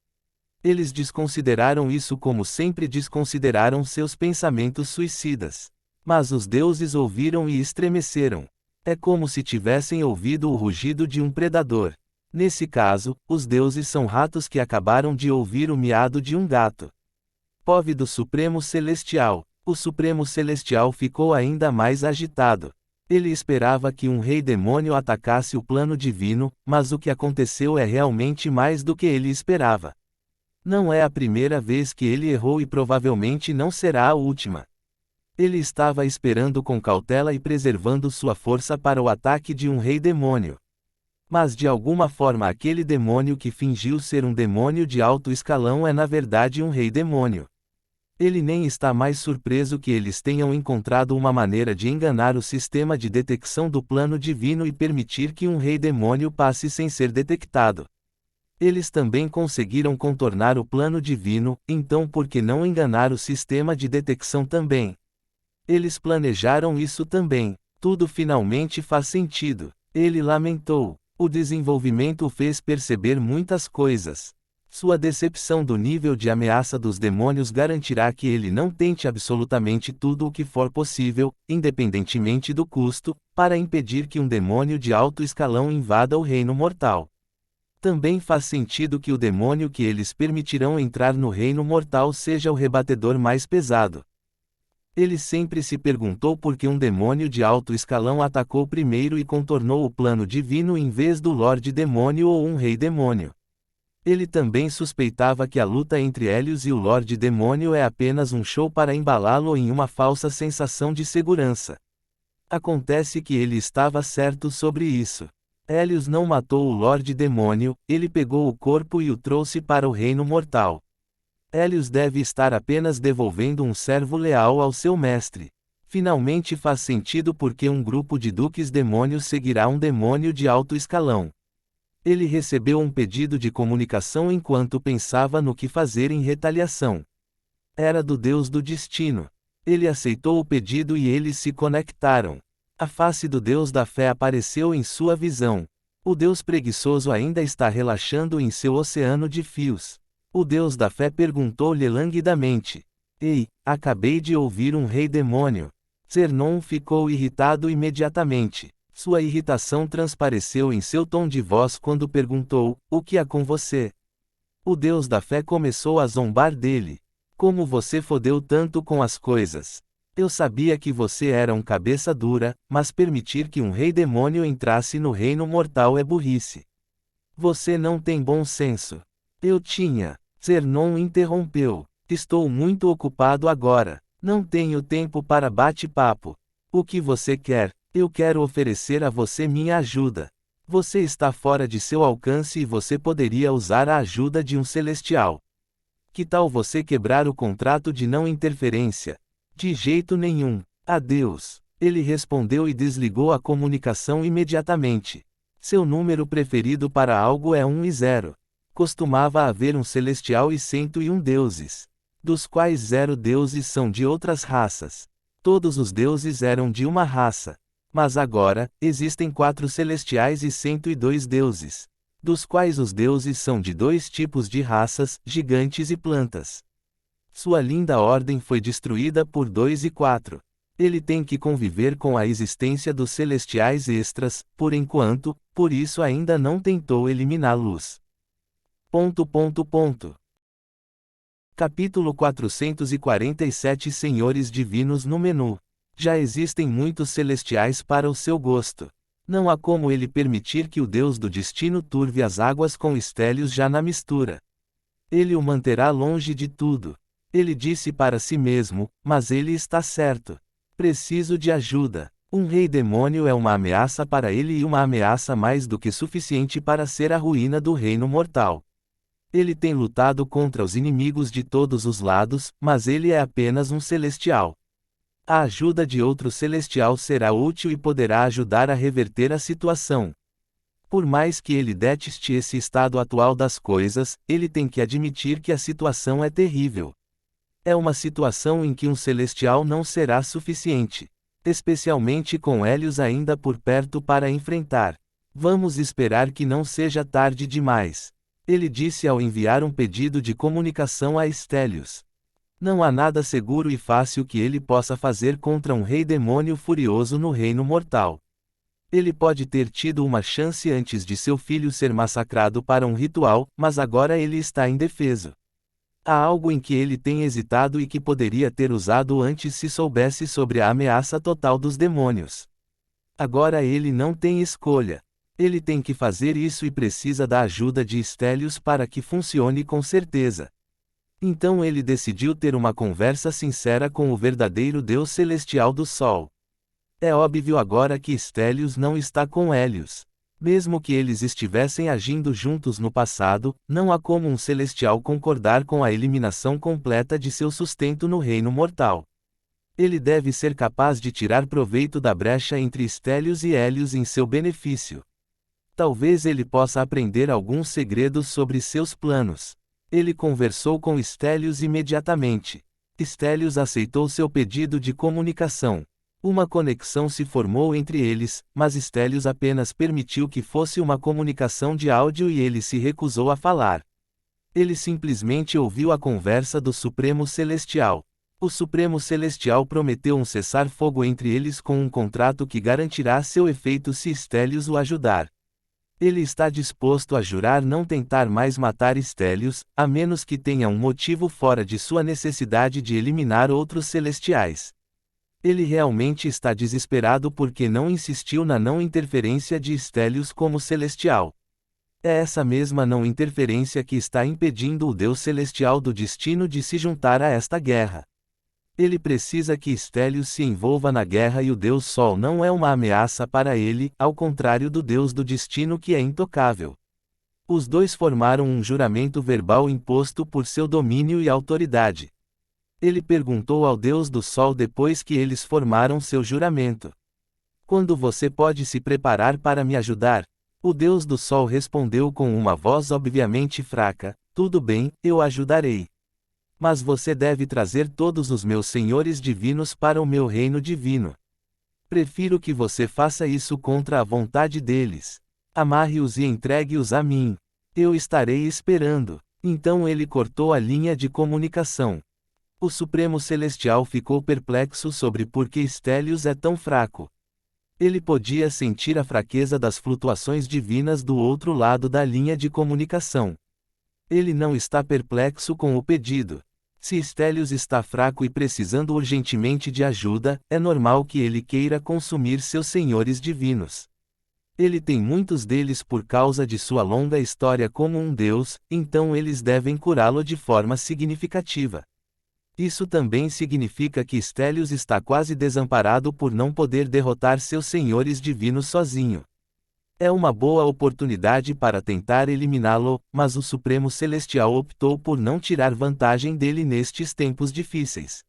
Eles desconsideraram isso como sempre desconsideraram seus pensamentos suicidas. Mas os deuses ouviram e estremeceram. É como se tivessem ouvido o rugido de um predador. Nesse caso, os deuses são ratos que acabaram de ouvir o miado de um gato. Pove do Supremo Celestial. O Supremo Celestial ficou ainda mais agitado. Ele esperava que um rei demônio atacasse o plano divino, mas o que aconteceu é realmente mais do que ele esperava. Não é a primeira vez que ele errou e provavelmente não será a última. Ele estava esperando com cautela e preservando sua força para o ataque de um rei demônio. Mas de alguma forma aquele demônio que fingiu ser um demônio de alto escalão é na verdade um rei demônio. Ele nem está mais surpreso que eles tenham encontrado uma maneira de enganar o sistema de detecção do plano divino e permitir que um rei demônio passe sem ser detectado. Eles também conseguiram contornar o plano divino, então por que não enganar o sistema de detecção também? Eles planejaram isso também. Tudo finalmente faz sentido. Ele lamentou. O desenvolvimento o fez perceber muitas coisas. Sua decepção do nível de ameaça dos demônios garantirá que ele não tente absolutamente tudo o que for possível, independentemente do custo, para impedir que um demônio de alto escalão invada o reino mortal. Também faz sentido que o demônio que eles permitirão entrar no reino mortal seja o rebatedor mais pesado. Ele sempre se perguntou por que um demônio de alto escalão atacou primeiro e contornou o plano divino em vez do Lorde Demônio ou um Rei Demônio. Ele também suspeitava que a luta entre Hélios e o Lorde Demônio é apenas um show para embalá-lo em uma falsa sensação de segurança. Acontece que ele estava certo sobre isso. Hélios não matou o Lorde Demônio, ele pegou o corpo e o trouxe para o reino mortal. Hélios deve estar apenas devolvendo um servo leal ao seu mestre. Finalmente faz sentido porque um grupo de duques demônios seguirá um demônio de alto escalão. Ele recebeu um pedido de comunicação enquanto pensava no que fazer em retaliação. Era do Deus do destino. Ele aceitou o pedido e eles se conectaram. A face do Deus da fé apareceu em sua visão. O Deus preguiçoso ainda está relaxando em seu oceano de fios. O Deus da fé perguntou-lhe languidamente: Ei, acabei de ouvir um rei demônio. Zernon ficou irritado imediatamente. Sua irritação transpareceu em seu tom de voz quando perguntou: O que há com você? O Deus da fé começou a zombar dele. Como você fodeu tanto com as coisas? Eu sabia que você era um cabeça dura, mas permitir que um rei demônio entrasse no reino mortal é burrice. Você não tem bom senso. Eu tinha. Zernon interrompeu. Estou muito ocupado agora. Não tenho tempo para bate-papo. O que você quer? Eu quero oferecer a você minha ajuda. Você está fora de seu alcance e você poderia usar a ajuda de um celestial. Que tal você quebrar o contrato de não interferência? De jeito nenhum. Adeus. Ele respondeu e desligou a comunicação imediatamente. Seu número preferido para algo é 1 e 0. Costumava haver um celestial e 101 deuses, dos quais 0 deuses são de outras raças. Todos os deuses eram de uma raça. Mas agora, existem 4 celestiais e 102 deuses, dos quais os deuses são de 2 tipos de raças, gigantes e plantas. Sua linda ordem foi destruída por 2 e 4. Ele tem que conviver com a existência dos celestiais extras, por enquanto, por isso ainda não tentou eliminá-los. Capítulo 447 Senhores Divinos no menu. Já existem muitos celestiais para o seu gosto. Não há como ele permitir que o Deus do destino turve as águas com estélios já na mistura. Ele o manterá longe de tudo. Ele disse para si mesmo, mas ele está certo. Preciso de ajuda. Um rei demônio é uma ameaça para ele e uma ameaça mais do que suficiente para ser a ruína do reino mortal. Ele tem lutado contra os inimigos de todos os lados, mas ele é apenas um celestial. A ajuda de outro celestial será útil e poderá ajudar a reverter a situação. Por mais que ele deteste esse estado atual das coisas, ele tem que admitir que a situação é terrível. É uma situação em que um celestial não será suficiente, especialmente com Hélios ainda por perto para enfrentar. Vamos esperar que não seja tarde demais. Ele disse ao enviar um pedido de comunicação a Estélios. Não há nada seguro e fácil que ele possa fazer contra um rei demônio furioso no reino mortal. Ele pode ter tido uma chance antes de seu filho ser massacrado para um ritual, mas agora ele está indefeso. Há algo em que ele tem hesitado e que poderia ter usado antes se soubesse sobre a ameaça total dos demônios. Agora ele não tem escolha. Ele tem que fazer isso e precisa da ajuda de Estélios para que funcione com certeza. Então ele decidiu ter uma conversa sincera com o verdadeiro Deus Celestial do Sol. É óbvio agora que Estélios não está com Hélios. Mesmo que eles estivessem agindo juntos no passado, não há como um celestial concordar com a eliminação completa de seu sustento no reino mortal. Ele deve ser capaz de tirar proveito da brecha entre Estélios e Hélios em seu benefício. Talvez ele possa aprender alguns segredos sobre seus planos. Ele conversou com Estélios imediatamente. Estélios aceitou seu pedido de comunicação. Uma conexão se formou entre eles, mas Estélios apenas permitiu que fosse uma comunicação de áudio e ele se recusou a falar. Ele simplesmente ouviu a conversa do Supremo Celestial. O Supremo Celestial prometeu um cessar-fogo entre eles com um contrato que garantirá seu efeito se Estélios o ajudar. Ele está disposto a jurar não tentar mais matar Estélios, a menos que tenha um motivo fora de sua necessidade de eliminar outros celestiais. Ele realmente está desesperado porque não insistiu na não interferência de Estélios como celestial. É essa mesma não interferência que está impedindo o Deus Celestial do Destino de se juntar a esta guerra. Ele precisa que Estélios se envolva na guerra e o Deus Sol não é uma ameaça para ele, ao contrário do Deus do Destino que é intocável. Os dois formaram um juramento verbal imposto por seu domínio e autoridade. Ele perguntou ao Deus do Sol depois que eles formaram seu juramento: quando você pode se preparar para me ajudar? O Deus do Sol respondeu com uma voz obviamente fraca: tudo bem, eu ajudarei. Mas você deve trazer todos os meus senhores divinos para o meu reino divino. Prefiro que você faça isso contra a vontade deles. Amarre-os e entregue-os a mim. Eu estarei esperando. Então ele cortou a linha de comunicação. O Supremo Celestial ficou perplexo sobre por que Stelios é tão fraco. Ele podia sentir a fraqueza das flutuações divinas do outro lado da linha de comunicação. Ele não está perplexo com o pedido. Se Stelios está fraco e precisando urgentemente de ajuda, é normal que ele queira consumir seus senhores divinos. Ele tem muitos deles por causa de sua longa história como um deus, então eles devem curá-lo de forma significativa. Isso também significa que Stelios está quase desamparado por não poder derrotar seus senhores divinos sozinho. É uma boa oportunidade para tentar eliminá-lo, mas o Supremo Celestial optou por não tirar vantagem dele nestes tempos difíceis.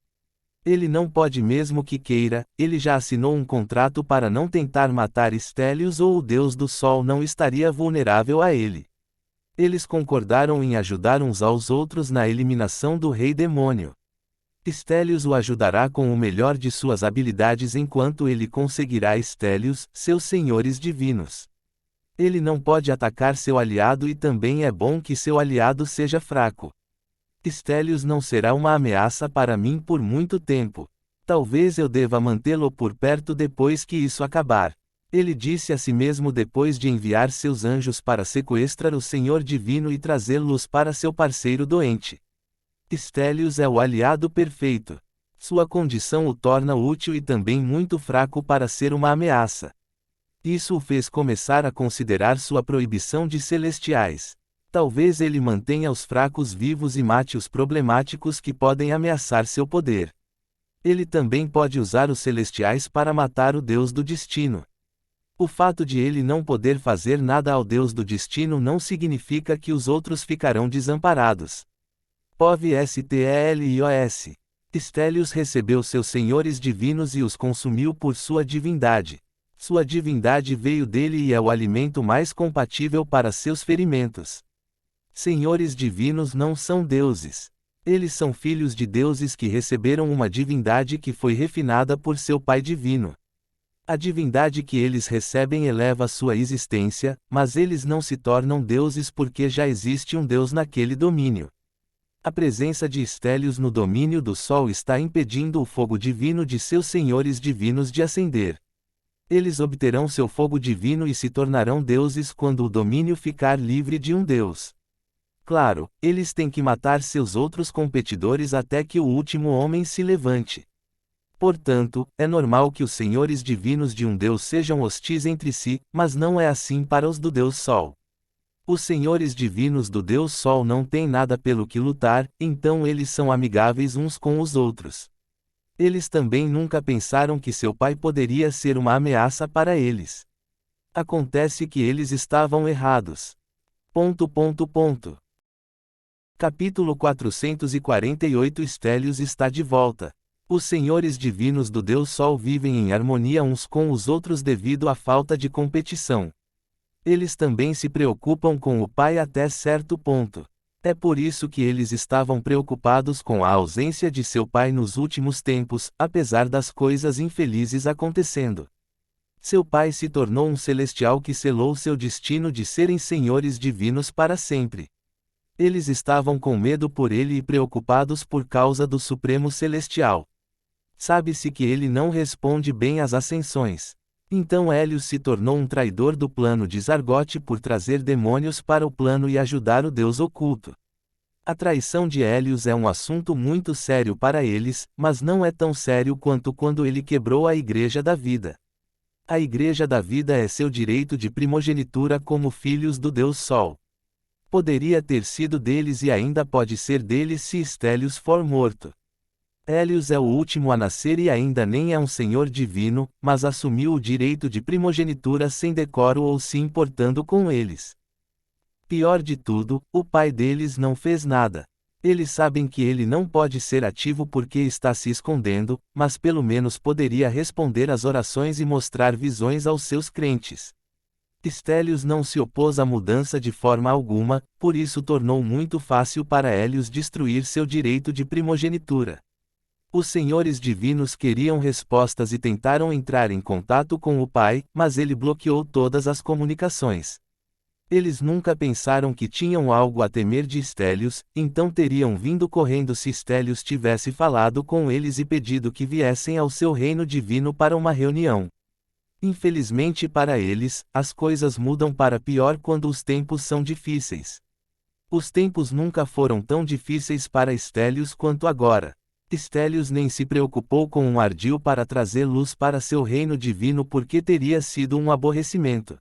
Ele não pode mesmo que queira, ele já assinou um contrato para não tentar matar Stelios ou o Deus do Sol não estaria vulnerável a ele. Eles concordaram em ajudar uns aos outros na eliminação do Rei Demônio. Stelios o ajudará com o melhor de suas habilidades enquanto ele conseguirá Stelios, seus senhores divinos. Ele não pode atacar seu aliado e também é bom que seu aliado seja fraco. Stelios não será uma ameaça para mim por muito tempo. Talvez eu deva mantê-lo por perto depois que isso acabar. Ele disse a si mesmo depois de enviar seus anjos para sequestrar o Senhor Divino e trazê-los para seu parceiro doente. Stelios é o aliado perfeito. Sua condição o torna útil e também muito fraco para ser uma ameaça. Isso o fez começar a considerar sua proibição de celestiais. Talvez ele mantenha os fracos vivos e mate os problemáticos que podem ameaçar seu poder. Ele também pode usar os celestiais para matar o Deus do Destino. O fato de ele não poder fazer nada ao Deus do Destino não significa que os outros ficarão desamparados. POV-STELIOS. Stelios recebeu seus senhores divinos e os consumiu por sua divindade. Sua divindade veio dele e é o alimento mais compatível para seus ferimentos. Senhores divinos não são deuses. Eles são filhos de deuses que receberam uma divindade que foi refinada por seu Pai Divino. A divindade que eles recebem eleva sua existência, mas eles não se tornam deuses porque já existe um Deus naquele domínio. A presença de Stelios no domínio do Sol está impedindo o fogo divino de seus senhores divinos de ascender. Eles obterão seu fogo divino e se tornarão deuses quando o domínio ficar livre de um deus. Claro, eles têm que matar seus outros competidores até que o último homem se levante. Portanto, é normal que os senhores divinos de um deus sejam hostis entre si, mas não é assim para os do Deus Sol. Os senhores divinos do Deus Sol não têm nada pelo que lutar, então eles são amigáveis uns com os outros. Eles também nunca pensaram que seu pai poderia ser uma ameaça para eles. Acontece que eles estavam errados. Capítulo 448 Stelios está de volta. Os senhores divinos do Deus Sol vivem em harmonia uns com os outros devido à falta de competição. Eles também se preocupam com o pai até certo ponto. É por isso que eles estavam preocupados com a ausência de seu pai nos últimos tempos, apesar das coisas infelizes acontecendo. Seu pai se tornou um celestial que selou seu destino de serem senhores divinos para sempre. Eles estavam com medo por ele e preocupados por causa do Supremo Celestial. Sabe-se que ele não responde bem às ascensões. Então Hélios se tornou um traidor do plano de Zargote por trazer demônios para o plano e ajudar o Deus oculto. A traição de Hélios é um assunto muito sério para eles, mas não é tão sério quanto quando ele quebrou a Igreja da Vida. A Igreja da Vida é seu direito de primogenitura como filhos do Deus Sol. Poderia ter sido deles e ainda pode ser deles se Stelios for morto. Hélios é o último a nascer e ainda nem é um senhor divino, mas assumiu o direito de primogenitura sem decoro ou se importando com eles. Pior de tudo, o pai deles não fez nada. Eles sabem que ele não pode ser ativo porque está se escondendo, mas pelo menos poderia responder às orações e mostrar visões aos seus crentes. Stelios não se opôs à mudança de forma alguma, por isso tornou muito fácil para Hélios destruir seu direito de primogenitura. Os senhores divinos queriam respostas e tentaram entrar em contato com o pai, mas ele bloqueou todas as comunicações. Eles nunca pensaram que tinham algo a temer de Stelios, então teriam vindo correndo se Stelios tivesse falado com eles e pedido que viessem ao seu reino divino para uma reunião. Infelizmente para eles, as coisas mudam para pior quando os tempos são difíceis. Os tempos nunca foram tão difíceis para Stelios quanto agora. Stelios nem se preocupou com um ardil para trazer luz para seu reino divino porque teria sido um aborrecimento.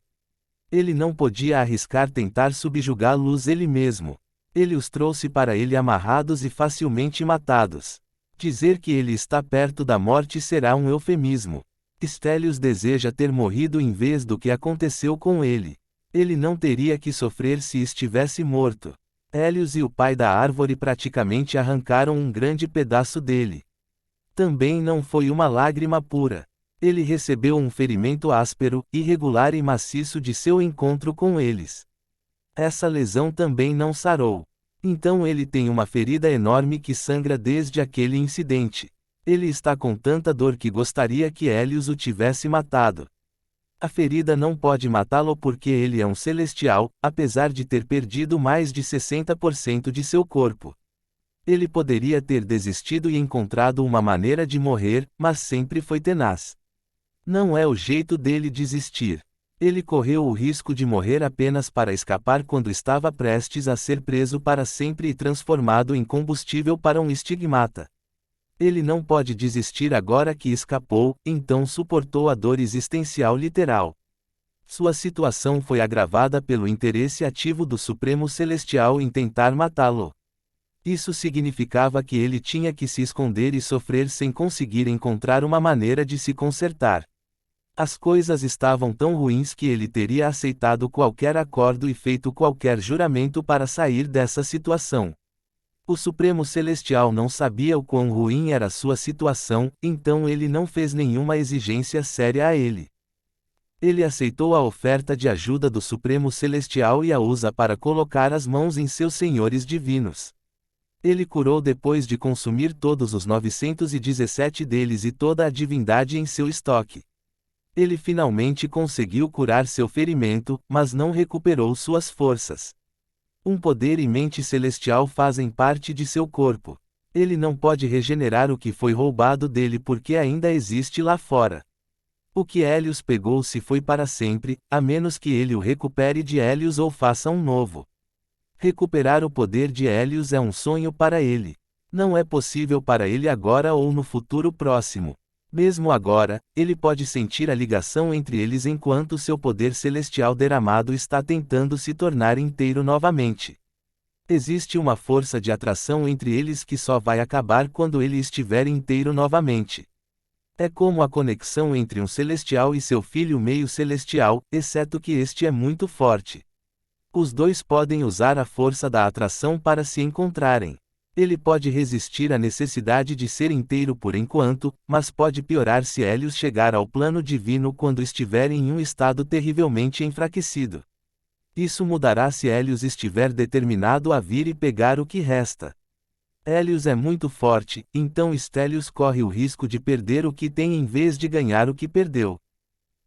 Ele não podia arriscar tentar subjugá-los ele mesmo. Ele os trouxe para ele amarrados e facilmente matados. Dizer que ele está perto da morte será um eufemismo. Stelios deseja ter morrido em vez do que aconteceu com ele. Ele não teria que sofrer se estivesse morto. Hélios e o pai da árvore praticamente arrancaram um grande pedaço dele. Também não foi uma lágrima pura. Ele recebeu um ferimento áspero, irregular e maciço de seu encontro com eles. Essa lesão também não sarou. Então ele tem uma ferida enorme que sangra desde aquele incidente. Ele está com tanta dor que gostaria que Hélios o tivesse matado. A ferida não pode matá-lo porque ele é um celestial, apesar de ter perdido mais de 60% de seu corpo. Ele poderia ter desistido e encontrado uma maneira de morrer, mas sempre foi tenaz. Não é o jeito dele desistir. Ele correu o risco de morrer apenas para escapar quando estava prestes a ser preso para sempre e transformado em combustível para um estigmata. Ele não pode desistir agora que escapou, então suportou a dor existencial literal. Sua situação foi agravada pelo interesse ativo do Supremo Celestial em tentar matá-lo. Isso significava que ele tinha que se esconder e sofrer sem conseguir encontrar uma maneira de se consertar. As coisas estavam tão ruins que ele teria aceitado qualquer acordo e feito qualquer juramento para sair dessa situação. O Supremo Celestial não sabia o quão ruim era sua situação, então ele não fez nenhuma exigência séria a ele. Ele aceitou a oferta de ajuda do Supremo Celestial e a usa para colocar as mãos em seus senhores divinos. Ele curou depois de consumir todos os 917 deles e toda a divindade em seu estoque. Ele finalmente conseguiu curar seu ferimento, mas não recuperou suas forças. Um poder e mente celestial fazem parte de seu corpo. Ele não pode regenerar o que foi roubado dele porque ainda existe lá fora. O que Hélios pegou se foi para sempre, a menos que ele o recupere de Hélios ou faça um novo. Recuperar o poder de Hélios é um sonho para ele. Não é possível para ele agora ou no futuro próximo. Mesmo agora, ele pode sentir a ligação entre eles enquanto seu poder celestial derramado está tentando se tornar inteiro novamente. Existe uma força de atração entre eles que só vai acabar quando ele estiver inteiro novamente. É como a conexão entre um celestial e seu filho meio celestial, exceto que este é muito forte. Os dois podem usar a força da atração para se encontrarem. Ele pode resistir à necessidade de ser inteiro por enquanto, mas pode piorar se Hélios chegar ao plano divino quando estiver em um estado terrivelmente enfraquecido. Isso mudará se Hélios estiver determinado a vir e pegar o que resta. Hélios é muito forte, então Stelios corre o risco de perder o que tem em vez de ganhar o que perdeu.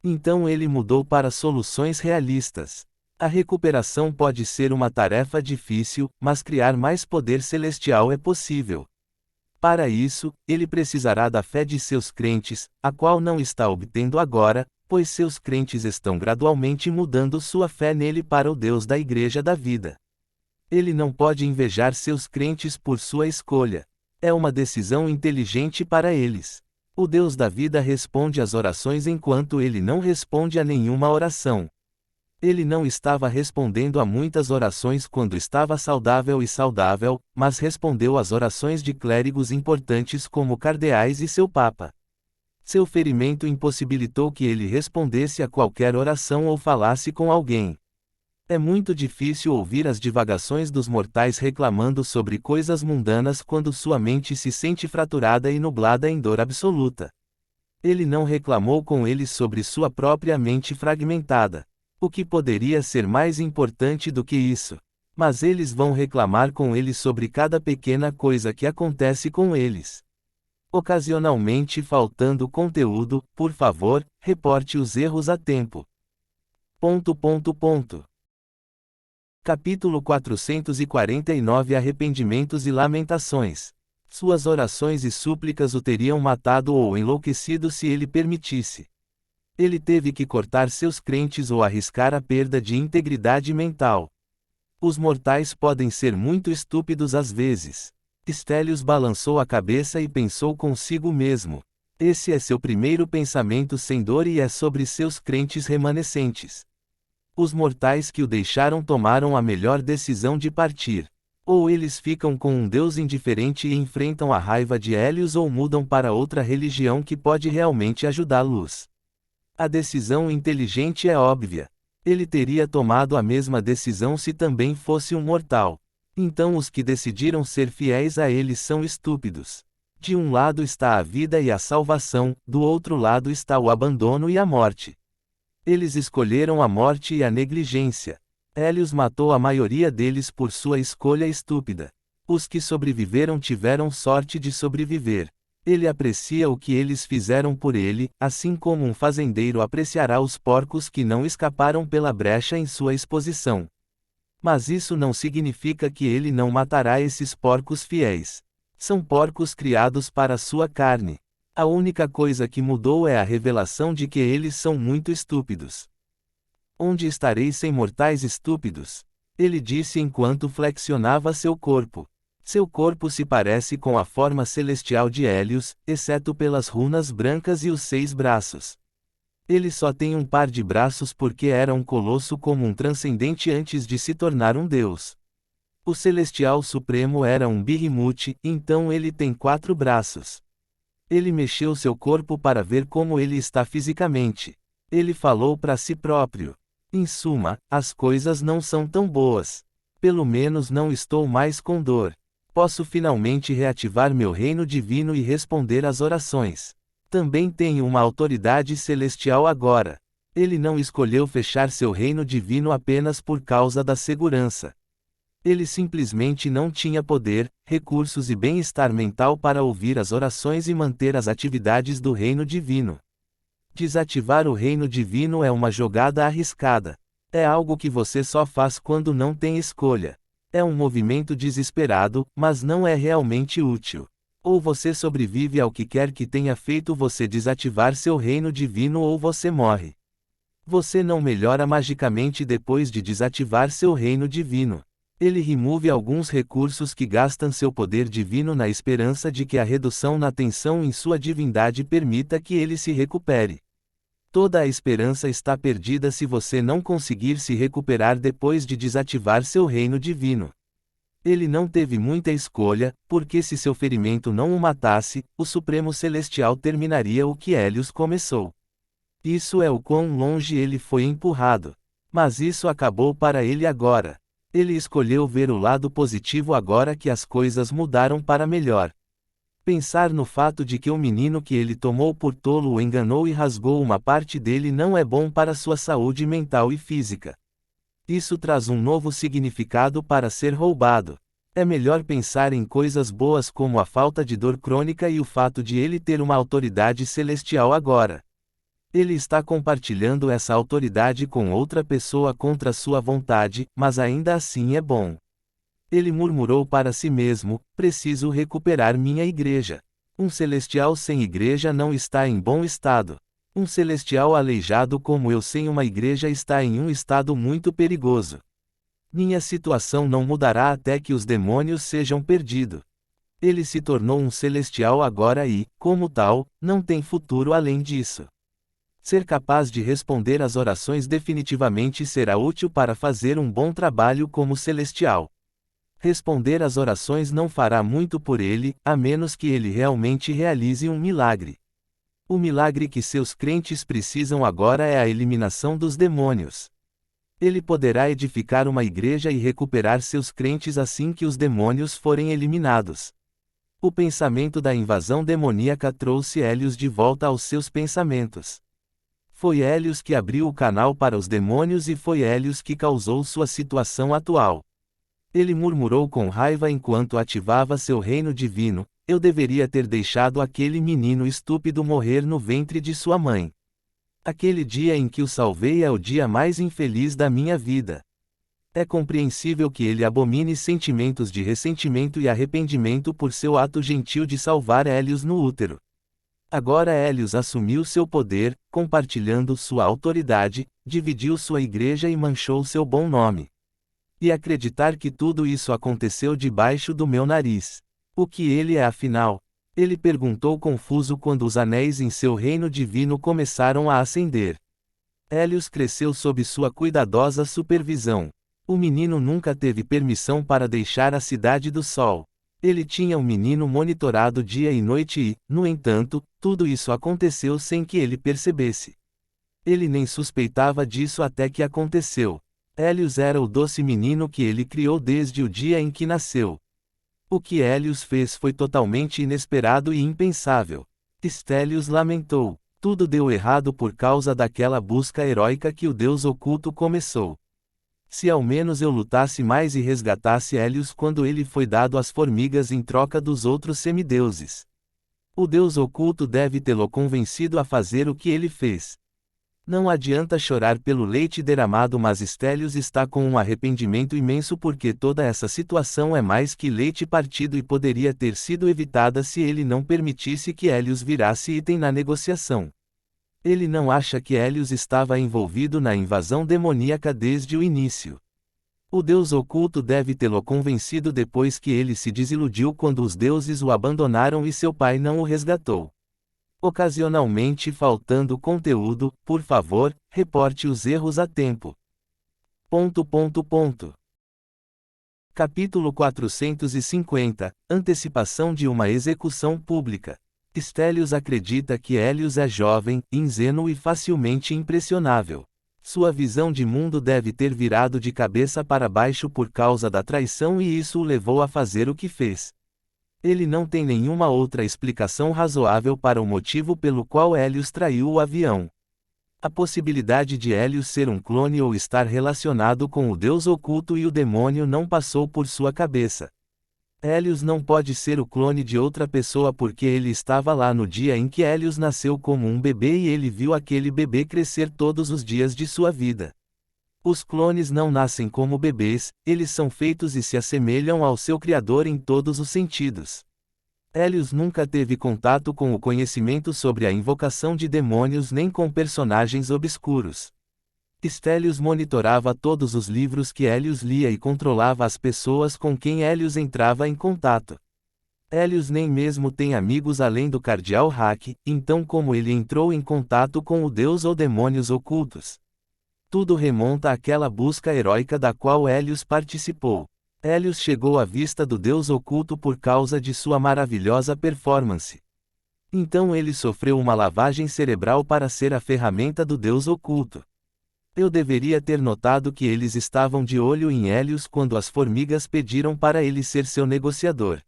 Então ele mudou para soluções realistas. A recuperação pode ser uma tarefa difícil, mas criar mais poder celestial é possível. Para isso, ele precisará da fé de seus crentes, a qual não está obtendo agora, pois seus crentes estão gradualmente mudando sua fé nele para o Deus da Igreja da Vida. Ele não pode invejar seus crentes por sua escolha. É uma decisão inteligente para eles. O Deus da Vida responde às orações enquanto ele não responde a nenhuma oração. Ele não estava respondendo a muitas orações quando estava saudável, mas respondeu às orações de clérigos importantes como cardeais e seu papa. Seu ferimento impossibilitou que ele respondesse a qualquer oração ou falasse com alguém. É muito difícil ouvir as divagações dos mortais reclamando sobre coisas mundanas quando sua mente se sente fraturada e nublada em dor absoluta. Ele não reclamou com eles sobre sua própria mente fragmentada. O que poderia ser mais importante do que isso? Mas eles vão reclamar com eles sobre cada pequena coisa que acontece com eles. Ocasionalmente faltando conteúdo, por favor, reporte os erros a tempo. Capítulo 449 Arrependimentos e Lamentações. Suas orações e súplicas o teriam matado ou enlouquecido se ele permitisse. Ele teve que cortar seus crentes ou arriscar a perda de integridade mental. Os mortais podem ser muito estúpidos às vezes. Stelios balançou a cabeça e pensou consigo mesmo. Esse é seu primeiro pensamento sem dor e é sobre seus crentes remanescentes. Os mortais que o deixaram tomaram a melhor decisão de partir. Ou eles ficam com um Deus indiferente e enfrentam a raiva de Hélios ou mudam para outra religião que pode realmente ajudá-los. A decisão inteligente é óbvia. Ele teria tomado a mesma decisão se também fosse um mortal. Então os que decidiram ser fiéis a ele são estúpidos. De um lado está a vida e a salvação, do outro lado está o abandono e a morte. Eles escolheram a morte e a negligência. Hélios matou a maioria deles por sua escolha estúpida. Os que sobreviveram tiveram sorte de sobreviver. Ele aprecia o que eles fizeram por ele, assim como um fazendeiro apreciará os porcos que não escaparam pela brecha em sua exposição. Mas isso não significa que ele não matará esses porcos fiéis. São porcos criados para sua carne. A única coisa que mudou é a revelação de que eles são muito estúpidos. Onde estarei sem mortais estúpidos? Ele disse enquanto flexionava seu corpo. Seu corpo se parece com a forma celestial de Hélios, exceto pelas runas brancas e os 6 braços. Ele só tem um par de braços porque era um colosso como um transcendente antes de se tornar um deus. O Celestial Supremo era um Behemoth, então ele tem 4 braços. Ele mexeu seu corpo para ver como ele está fisicamente. Ele falou para si próprio. Em suma, as coisas não são tão boas. Pelo menos não estou mais com dor. Posso finalmente reativar meu reino divino e responder às orações. Também tenho uma autoridade celestial agora. Ele não escolheu fechar seu reino divino apenas por causa da segurança. Ele simplesmente não tinha poder, recursos e bem-estar mental para ouvir as orações e manter as atividades do reino divino. Desativar o reino divino é uma jogada arriscada. É algo que você só faz quando não tem escolha. É um movimento desesperado, mas não é realmente útil. Ou você sobrevive ao que quer que tenha feito você desativar seu reino divino ou você morre. Você não melhora magicamente depois de desativar seu reino divino. Ele remove alguns recursos que gastam seu poder divino na esperança de que a redução na tensão em sua divindade permita que ele se recupere. Toda a esperança está perdida se você não conseguir se recuperar depois de desativar seu reino divino. Ele não teve muita escolha, porque se seu ferimento não o matasse, o Supremo Celestial terminaria o que Hélios começou. Isso é o quão longe ele foi empurrado. Mas isso acabou para ele agora. Ele escolheu ver o lado positivo agora que as coisas mudaram para melhor. Pensar no fato de que o menino que ele tomou por tolo o enganou e rasgou uma parte dele não é bom para sua saúde mental e física. Isso traz um novo significado para ser roubado. É melhor pensar em coisas boas como a falta de dor crônica e o fato de ele ter uma autoridade celestial agora. Ele está compartilhando essa autoridade com outra pessoa contra sua vontade, mas ainda assim é bom. Ele murmurou para si mesmo: preciso recuperar minha igreja. Um celestial sem igreja não está em bom estado. Um celestial aleijado como eu sem uma igreja está em um estado muito perigoso. Minha situação não mudará até que os demônios sejam perdidos. Ele se tornou um celestial agora e, como tal, não tem futuro além disso. Ser capaz de responder às orações definitivamente será útil para fazer um bom trabalho como celestial. Responder às orações não fará muito por ele, a menos que ele realmente realize um milagre. O milagre que seus crentes precisam agora é a eliminação dos demônios. Ele poderá edificar uma igreja e recuperar seus crentes assim que os demônios forem eliminados. O pensamento da invasão demoníaca trouxe Hélios de volta aos seus pensamentos. Foi Hélios que abriu o canal para os demônios e foi Hélios que causou sua situação atual. Ele murmurou com raiva enquanto ativava seu reino divino: eu deveria ter deixado aquele menino estúpido morrer no ventre de sua mãe. Aquele dia em que o salvei é o dia mais infeliz da minha vida. É compreensível que ele abomine sentimentos de ressentimento e arrependimento por seu ato gentil de salvar Hélios no útero. Agora Hélios assumiu seu poder, compartilhando sua autoridade, dividiu sua igreja e manchou seu bom nome. E acreditar que tudo isso aconteceu debaixo do meu nariz. O que ele é afinal? Ele perguntou confuso quando os anéis em seu reino divino começaram a acender. Hélios cresceu sob sua cuidadosa supervisão. O menino nunca teve permissão para deixar a Cidade do Sol. Ele tinha o menino monitorado dia e noite e, no entanto, tudo isso aconteceu sem que ele percebesse. Ele nem suspeitava disso até que aconteceu. Hélios era o doce menino que ele criou desde o dia em que nasceu. O que Hélios fez foi totalmente inesperado e impensável. Estélios lamentou. Tudo deu errado por causa daquela busca heróica que o Deus oculto começou. Se ao menos eu lutasse mais e resgatasse Hélios quando ele foi dado às formigas em troca dos outros semideuses. O Deus oculto deve tê-lo convencido a fazer o que ele fez. Não adianta chorar pelo leite derramado, mas Estélios está com um arrependimento imenso porque toda essa situação é mais que leite partido e poderia ter sido evitada se ele não permitisse que Hélios virasse item na negociação. Ele não acha que Hélios estava envolvido na invasão demoníaca desde o início. O Deus oculto deve tê-lo convencido depois que ele se desiludiu quando os deuses o abandonaram e seu pai não o resgatou. Ocasionalmente faltando conteúdo, por favor, reporte os erros a tempo. Capítulo 450 – Antecipação de uma execução pública. Estélios acredita que Hélios é jovem, ingênuo e facilmente impressionável. Sua visão de mundo deve ter virado de cabeça para baixo por causa da traição e isso o levou a fazer o que fez. Ele não tem nenhuma outra explicação razoável para o motivo pelo qual Hélios traiu o avião. A possibilidade de Hélios ser um clone ou estar relacionado com o Deus oculto e o demônio não passou por sua cabeça. Hélios não pode ser o clone de outra pessoa porque ele estava lá no dia em que Hélios nasceu como um bebê e ele viu aquele bebê crescer todos os dias de sua vida. Os clones não nascem como bebês, eles são feitos e se assemelham ao seu criador em todos os sentidos. Hélios nunca teve contato com o conhecimento sobre a invocação de demônios nem com personagens obscuros. Estélios monitorava todos os livros que Hélios lia e controlava as pessoas com quem Hélios entrava em contato. Hélios nem mesmo tem amigos além do cardeal Hack, então como ele entrou em contato com o Deus ou demônios ocultos? Tudo remonta àquela busca heróica da qual Hélios participou. Hélios chegou à vista do Deus oculto por causa de sua maravilhosa performance. Então ele sofreu uma lavagem cerebral para ser a ferramenta do Deus oculto. Eu deveria ter notado que eles estavam de olho em Hélios quando as formigas pediram para ele ser seu negociador.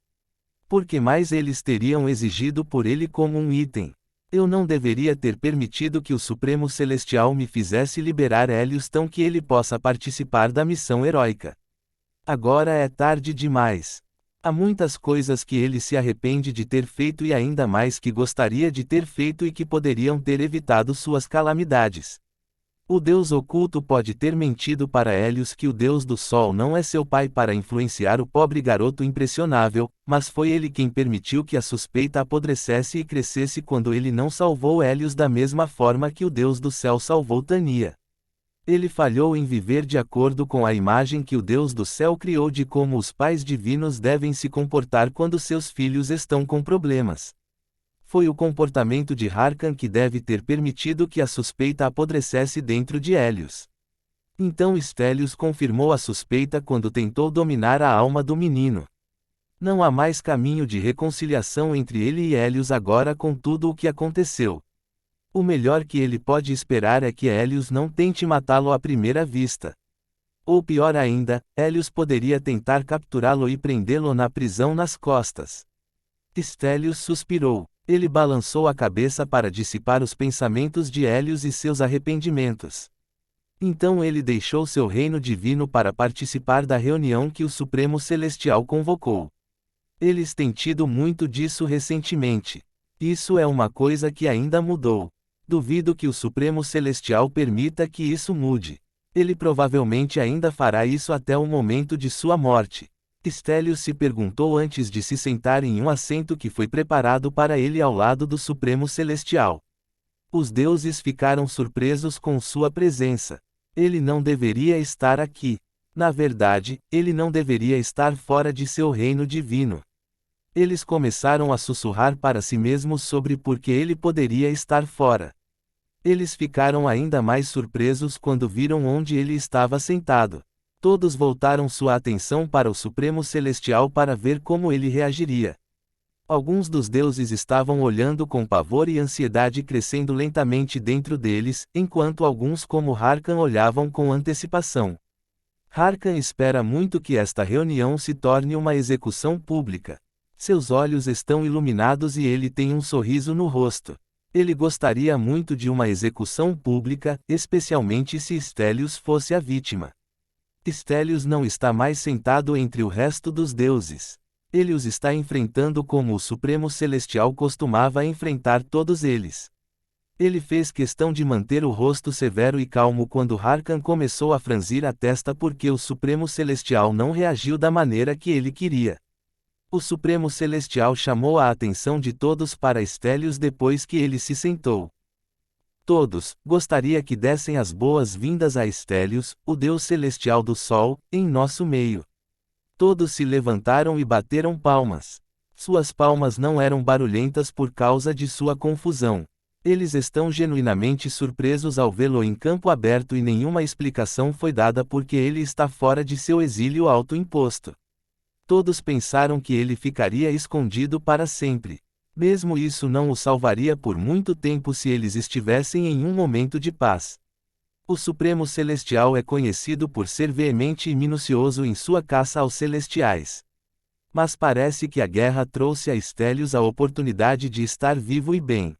Por que mais eles teriam exigido por ele como um item? Eu não deveria ter permitido que o Supremo Celestial me fizesse liberar Hélios tão que ele possa participar da missão heróica. Agora é tarde demais. Há muitas coisas que ele se arrepende de ter feito e ainda mais que gostaria de ter feito e que poderiam ter evitado suas calamidades. O Deus oculto pode ter mentido para Hélios que o Deus do Sol não é seu pai para influenciar o pobre garoto impressionável, mas foi ele quem permitiu que a suspeita apodrecesse e crescesse quando ele não salvou Hélios da mesma forma que o Deus do Céu salvou Tania. Ele falhou em viver de acordo com a imagem que o Deus do Céu criou de como os pais divinos devem se comportar quando seus filhos estão com problemas. Foi o comportamento de Harkan que deve ter permitido que a suspeita apodrecesse dentro de Hélios. Então Estélios confirmou a suspeita quando tentou dominar a alma do menino. Não há mais caminho de reconciliação entre ele e Hélios agora com tudo o que aconteceu. O melhor que ele pode esperar é que Hélios não tente matá-lo à primeira vista. Ou pior ainda, Hélios poderia tentar capturá-lo e prendê-lo na prisão nas costas. Stelios suspirou. Ele balançou a cabeça para dissipar os pensamentos de Hélios e seus arrependimentos. Então ele deixou seu reino divino para participar da reunião que o Supremo Celestial convocou. Eles têm tido muito disso recentemente. Isso é uma coisa que ainda mudou. Duvido que o Supremo Celestial permita que isso mude. Ele provavelmente ainda fará isso até o momento de sua morte. Stelios se perguntou antes de se sentar em um assento que foi preparado para ele ao lado do Supremo Celestial. Os deuses ficaram surpresos com sua presença. Ele não deveria estar aqui. Na verdade, ele não deveria estar fora de seu reino divino. Eles começaram a sussurrar para si mesmos sobre por que ele poderia estar fora. Eles ficaram ainda mais surpresos quando viram onde ele estava sentado. Todos voltaram sua atenção para o Supremo Celestial para ver como ele reagiria. Alguns dos deuses estavam olhando com pavor e ansiedade crescendo lentamente dentro deles, enquanto alguns como Harkan olhavam com antecipação. Harkan espera muito que esta reunião se torne uma execução pública. Seus olhos estão iluminados e ele tem um sorriso no rosto. Ele gostaria muito de uma execução pública, especialmente se Stelios fosse a vítima. Stelios não está mais sentado entre o resto dos deuses. Ele os está enfrentando como o Supremo Celestial costumava enfrentar todos eles. Ele fez questão de manter o rosto severo e calmo quando Harkan começou a franzir a testa porque o Supremo Celestial não reagiu da maneira que ele queria. O Supremo Celestial chamou a atenção de todos para Stelios depois que ele se sentou. Todos, gostaria que dessem as boas-vindas a Stelios, o Deus Celestial do Sol, em nosso meio. Todos se levantaram e bateram palmas. Suas palmas não eram barulhentas por causa de sua confusão. Eles estão genuinamente surpresos ao vê-lo em campo aberto e nenhuma explicação foi dada porque ele está fora de seu exílio autoimposto. Todos pensaram que ele ficaria escondido para sempre. Mesmo isso não o salvaria por muito tempo se eles estivessem em um momento de paz. O Supremo Celestial é conhecido por ser veemente e minucioso em sua caça aos celestiais. Mas parece que a guerra trouxe a Stelios a oportunidade de estar vivo e bem.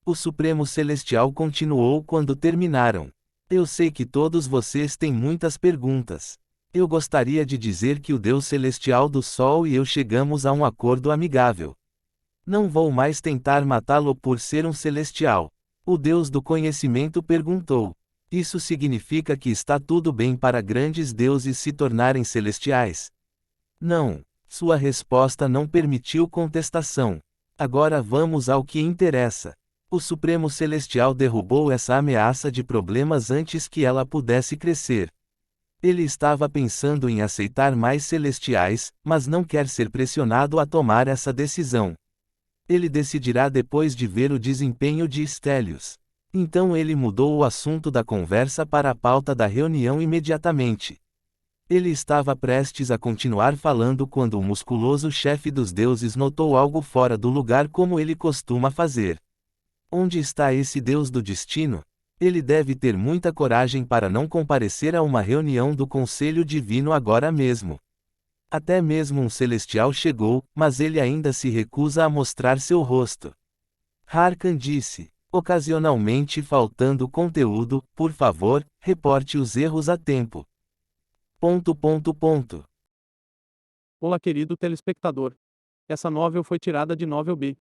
O Supremo Celestial continuou quando terminaram. Eu sei que todos vocês têm muitas perguntas. Eu gostaria de dizer que o Deus Celestial do Sol e eu chegamos a um acordo amigável. Não vou mais tentar matá-lo por ser um celestial. O Deus do Conhecimento perguntou. Isso significa que está tudo bem para grandes deuses se tornarem celestiais? Não. Sua resposta não permitiu contestação. Agora vamos ao que interessa. O Supremo Celestial derrubou essa ameaça de problemas antes que ela pudesse crescer. Ele estava pensando em aceitar mais celestiais, mas não quer ser pressionado a tomar essa decisão. Ele decidirá depois de ver o desempenho de Stelios. Então ele mudou o assunto da conversa para a pauta da reunião imediatamente. Ele estava prestes a continuar falando quando o musculoso chefe dos deuses notou algo fora do lugar como ele costuma fazer. Onde está esse deus do destino? Ele deve ter muita coragem para não comparecer a uma reunião do Conselho Divino agora mesmo. Até mesmo um celestial chegou, mas ele ainda se recusa a mostrar seu rosto. Harkan disse, ocasionalmente faltando conteúdo, por favor, reporte os erros a tempo. ... Olá, querido telespectador. Essa novel foi tirada de Novel B.